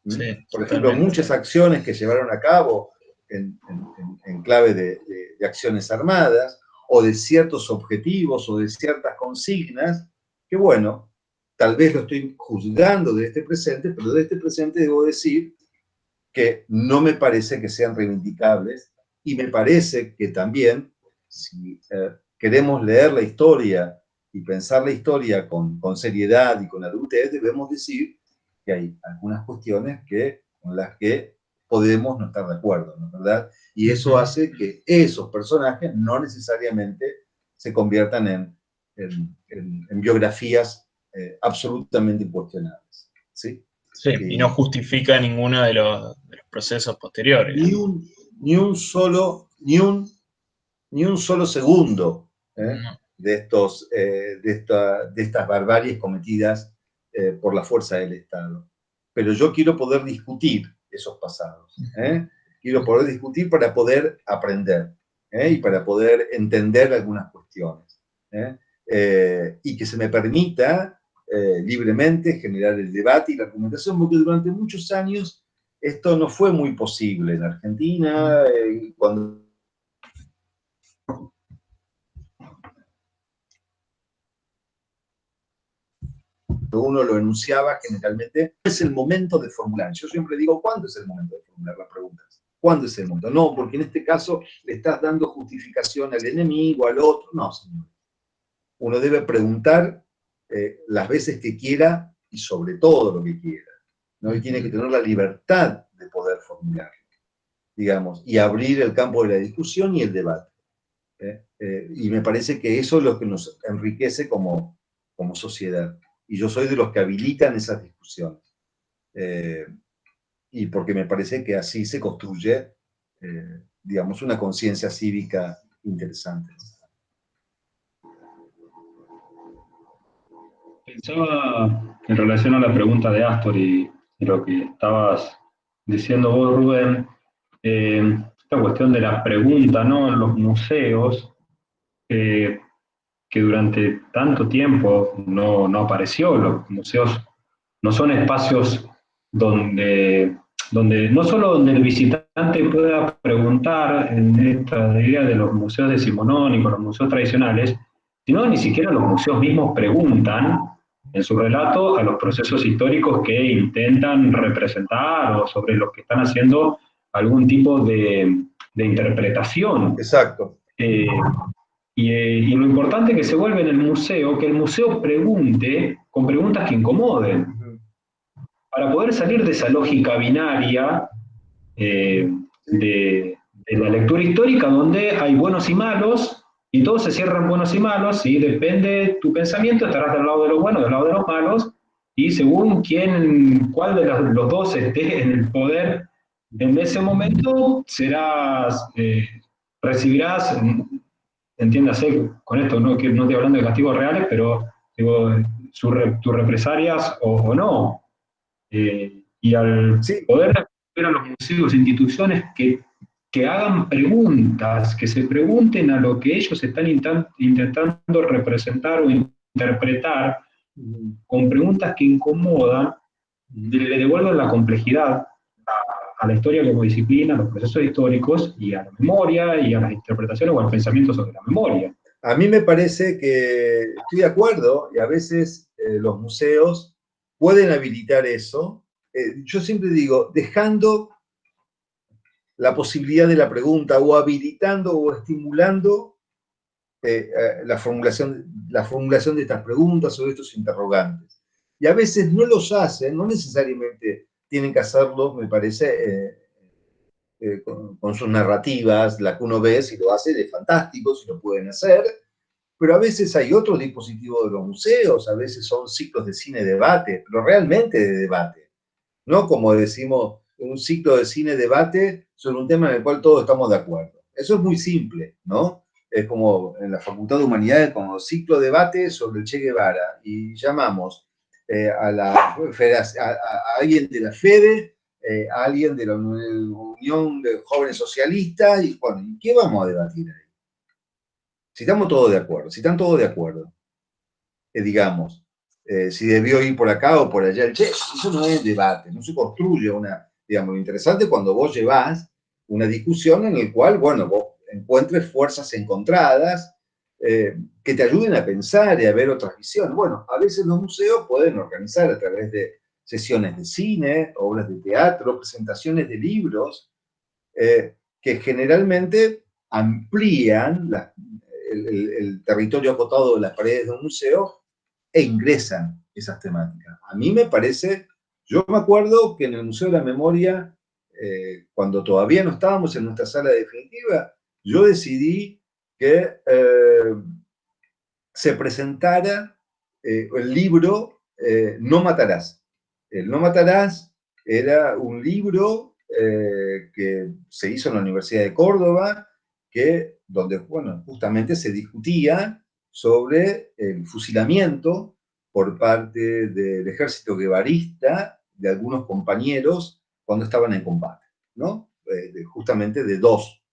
Sí, por ejemplo, muchas acciones que llevaron a cabo en clave de acciones armadas, o de ciertos objetivos, o de ciertas consignas, que bueno, tal vez lo estoy juzgando de este presente, pero de este presente debo decir que no me parece que sean reivindicables, y me parece que también, si queremos leer la historia y pensar la historia con seriedad y con adultez, debemos decir que hay algunas cuestiones con las que podemos no estar de acuerdo, ¿no es verdad? Y eso hace que esos personajes no necesariamente se conviertan en biografías absolutamente incuestionables, ¿sí? Sí, y no justifica ninguno de los procesos posteriores. Ni un solo segundo de estas barbaries cometidas por la fuerza del Estado. Pero yo quiero poder discutir esos pasados. Quiero poder discutir para poder aprender y para poder entender algunas cuestiones. Y que se me permita libremente generar el debate y la argumentación, porque durante muchos años esto no fue muy posible en Argentina, cuando uno lo enunciaba, generalmente es el momento de formular. Yo siempre digo, ¿cuándo es el momento de formular las preguntas? ¿Cuándo es el momento? No, porque en este caso le estás dando justificación al enemigo, al otro. No, señor. Uno debe preguntar las veces que quiera y sobre todo lo que quiera, ¿no? Y tiene que tener la libertad de poder formularlo, digamos, y abrir el campo de la discusión y el debate. Y me parece que eso es lo que nos enriquece como sociedad. Y yo soy de los que habilitan esas discusiones. Y porque me parece que así se construye, digamos, una conciencia cívica interesante. Pensaba en relación a la pregunta de Astor y lo que estabas diciendo vos, Rubén, esta cuestión de la pregunta, ¿no? En los museos, que durante tanto tiempo no apareció. Los museos no son espacios donde no solo donde el visitante pueda preguntar en esta idea de los museos decimonónicos, los museos tradicionales, sino ni siquiera los museos mismos preguntan en su relato a los procesos históricos que intentan representar o sobre los que están haciendo algún tipo de interpretación. Exacto. Y lo importante que se vuelve en el museo, que el museo pregunte con preguntas que incomoden, para poder salir de esa lógica binaria eh, de la lectura histórica donde hay buenos y malos, y todos se cierran buenos y malos, y depende de tu pensamiento, estarás del lado de los buenos, del lado de los malos, y según cuál de los dos esté en el poder en ese momento, recibirás, entiéndase con esto, no, que no estoy hablando de castigos reales, pero digo, tus represalias o no. Y al Sí, poder ver a los museos, instituciones que hagan preguntas, que se pregunten a lo que ellos están intentando representar o interpretar, con preguntas que incomodan, le devuelven la complejidad a la historia como disciplina, a los procesos históricos y a la memoria y a las interpretaciones o al pensamiento sobre la memoria. a mí me parece que estoy de acuerdo y a veces los museos pueden habilitar eso. Yo siempre digo, dejando la posibilidad de la pregunta o habilitando o estimulando la formulación de estas preguntas o de estos interrogantes. Y a veces no los hacen, no necesariamente tienen que hacerlo, me parece, con sus narrativas, la que uno ve, si lo hace, es fantástico, si lo pueden hacer, pero a veces hay otros dispositivos de los museos, a veces son ciclos de cine-debate, pero realmente de debate, no como decimos, un ciclo de cine-debate sobre un tema en el cual todos estamos de acuerdo. Eso es muy simple, ¿no? Es como en la Facultad de Humanidades, como ciclo debate sobre el Che Guevara, y llamamos a alguien de la FEDE, a alguien de la Unión de Jóvenes Socialistas, y bueno, ¿y qué vamos a debatir ahí? Si estamos todos de acuerdo, si están todos de acuerdo, digamos, si debió ir por acá o por allá el Che, eso no es debate, no se construye una, digamos, lo interesante cuando vos llevás una discusión en la cual, bueno, vos encuentres fuerzas encontradas que te ayuden a pensar y a ver otras visiones. Bueno, a veces los museos pueden organizar a través de sesiones de cine, obras de teatro, presentaciones de libros, que generalmente amplían el territorio acotado de las paredes de un museo e ingresan esas temáticas. A mí me parece, yo me acuerdo que en el Museo de la Memoria, cuando todavía no estábamos en nuestra sala definitiva, yo decidí que se presentara el libro No Matarás. El No Matarás era un libro que se hizo en la Universidad de Córdoba, donde, bueno, justamente se discutía sobre el fusilamiento por parte del ejército guevarista de algunos compañeros cuando estaban en combate, ¿no? Justamente de dos.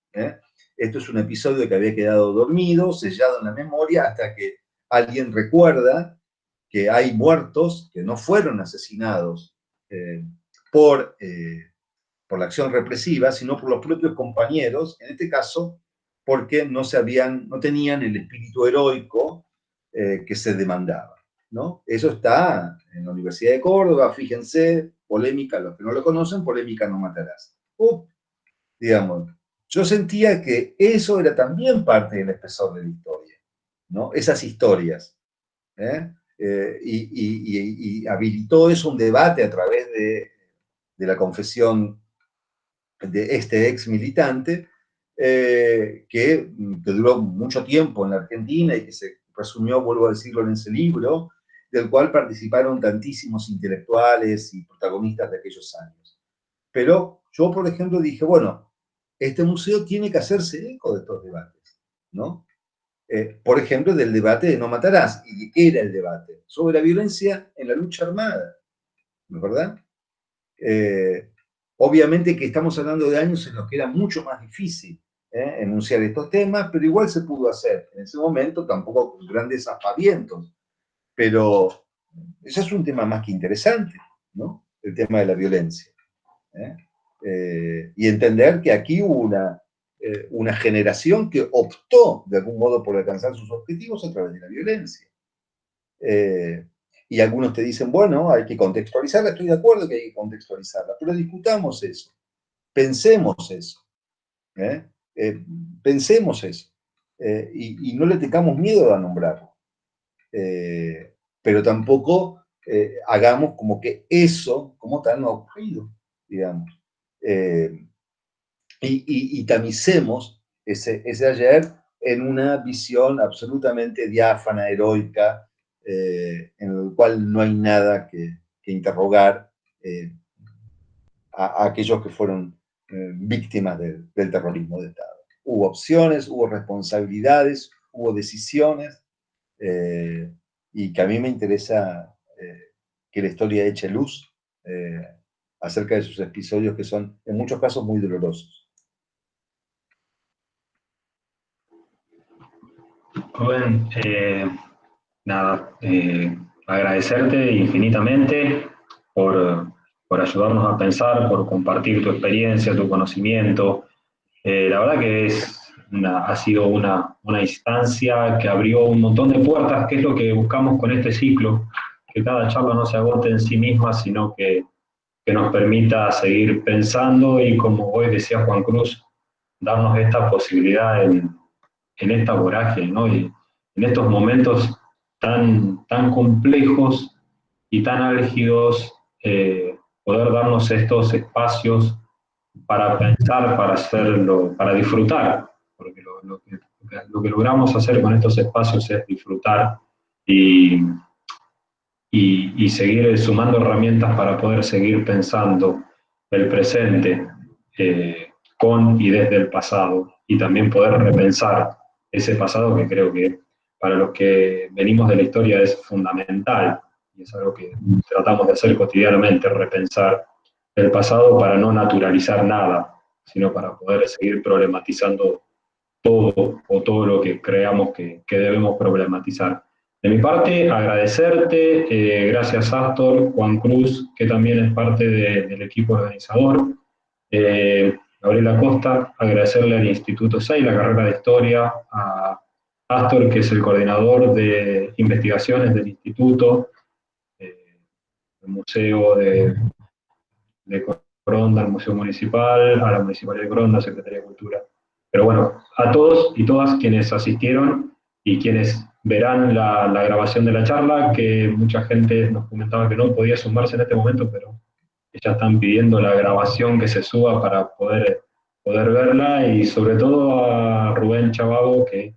Esto es un episodio que había quedado dormido, sellado en la memoria, hasta que alguien recuerda que hay muertos que no fueron asesinados por la acción represiva, sino por los propios compañeros, en este caso, porque no tenían el espíritu heroico que se demandaba, ¿no? Eso está en la Universidad de Córdoba, fíjense, polémica, los que no lo conocen, polémica no matarás. Digamos, yo sentía que eso era también parte del espesor de la historia, ¿no? Esas historias. Y habilitó eso un debate a través de la confesión de este ex militante, que duró mucho tiempo en la Argentina y que se resumió, vuelvo a decirlo, en ese libro, del cual participaron tantísimos intelectuales y protagonistas de aquellos años. Pero yo, por ejemplo, dije, bueno, este museo tiene que hacerse eco de estos debates, ¿no? Por ejemplo, del debate de No Matarás. ¿Y de qué era el debate? Sobre la violencia en la lucha armada, ¿no es verdad? Obviamente que estamos hablando de años en los que era mucho más difícil enunciar estos temas, pero igual se pudo hacer. En ese momento tampoco con grandes aspavientos, pero ese es un tema más que interesante, ¿no? El tema de la violencia. Y entender que aquí hubo una generación que optó de algún modo por alcanzar sus objetivos a través de la violencia. Y algunos te dicen, bueno, hay que contextualizarla, estoy de acuerdo que hay que contextualizarla, pero discutamos eso, pensemos eso, pensemos eso. y no le tengamos miedo a nombrarlo. Pero tampoco hagamos como que eso, como tal, no ha ocurrido, digamos. Y tamicemos ese ayer en una visión absolutamente diáfana, heroica, en el cual no hay nada que interrogar a aquellos que fueron víctimas del terrorismo de Estado. Hubo opciones, hubo responsabilidades, hubo decisiones, y que a mí me interesa que la historia eche luz acerca de sus episodios que son en muchos casos muy dolorosos. Rubén, nada, agradecerte infinitamente por ayudarnos a pensar, por compartir tu experiencia, tu conocimiento. La verdad que ha sido una instancia que abrió un montón de puertas, que es lo que buscamos con este ciclo, que cada charla no se agote en sí misma, sino que nos permita seguir pensando y, como hoy decía Juan Cruz, darnos esta posibilidad en esta vorágine, ¿no? Y en estos momentos tan complejos y tan álgidos, poder darnos estos espacios para pensar, para hacerlo, para disfrutar, porque lo que logramos hacer con estos espacios es disfrutar y, y seguir sumando herramientas para poder seguir pensando el presente con y desde el pasado, y también poder repensar ese pasado que creo que para los que venimos de la historia es fundamental, y es algo que tratamos de hacer cotidianamente, repensar el pasado para no naturalizar nada, sino para poder seguir problematizando todo o todo lo que creamos que debemos problematizar. De mi parte, agradecerte, gracias Astor, Juan Cruz, que también es parte del equipo organizador, Gabriela Costa, agradecerle al Instituto 6, la carrera de Historia, a Astor, que es el coordinador de investigaciones del Instituto, el Museo de Coronda, el Museo Municipal, a la Municipalidad de Coronda, Secretaría de Cultura. Pero bueno, a todos y todas quienes asistieron y quienes verán la grabación de la charla, que mucha gente nos comentaba que no podía sumarse en este momento, pero ya están pidiendo la grabación que se suba para poder verla, y sobre todo a Rubén Chavago, que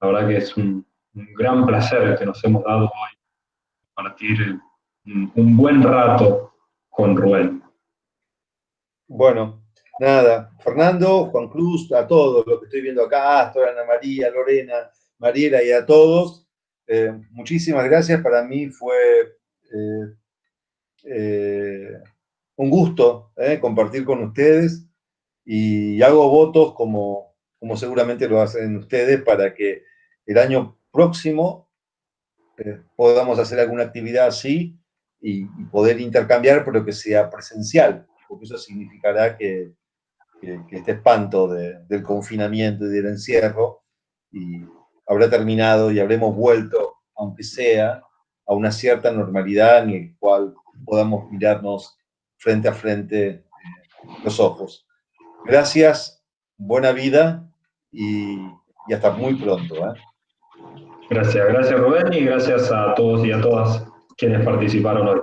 la verdad que es un gran placer que nos hemos dado hoy compartir un buen rato con Rubén. Bueno, nada, Fernando, Juan Cruz, a todos los que estoy viendo acá, Astor, Ana María, Lorena, Mariela y a todos, muchísimas gracias. Para mí fue un gusto compartir con ustedes, y hago votos, como seguramente lo hacen ustedes, para que el año próximo podamos hacer alguna actividad así y poder intercambiar, pero que sea presencial, porque eso significará que este espanto del confinamiento y del encierro y habrá terminado y habremos vuelto, aunque sea, a una cierta normalidad en el cual podamos mirarnos frente a frente los ojos. Gracias, buena vida y hasta muy pronto. Gracias Rubén, y gracias a todos y a todas quienes participaron hoy.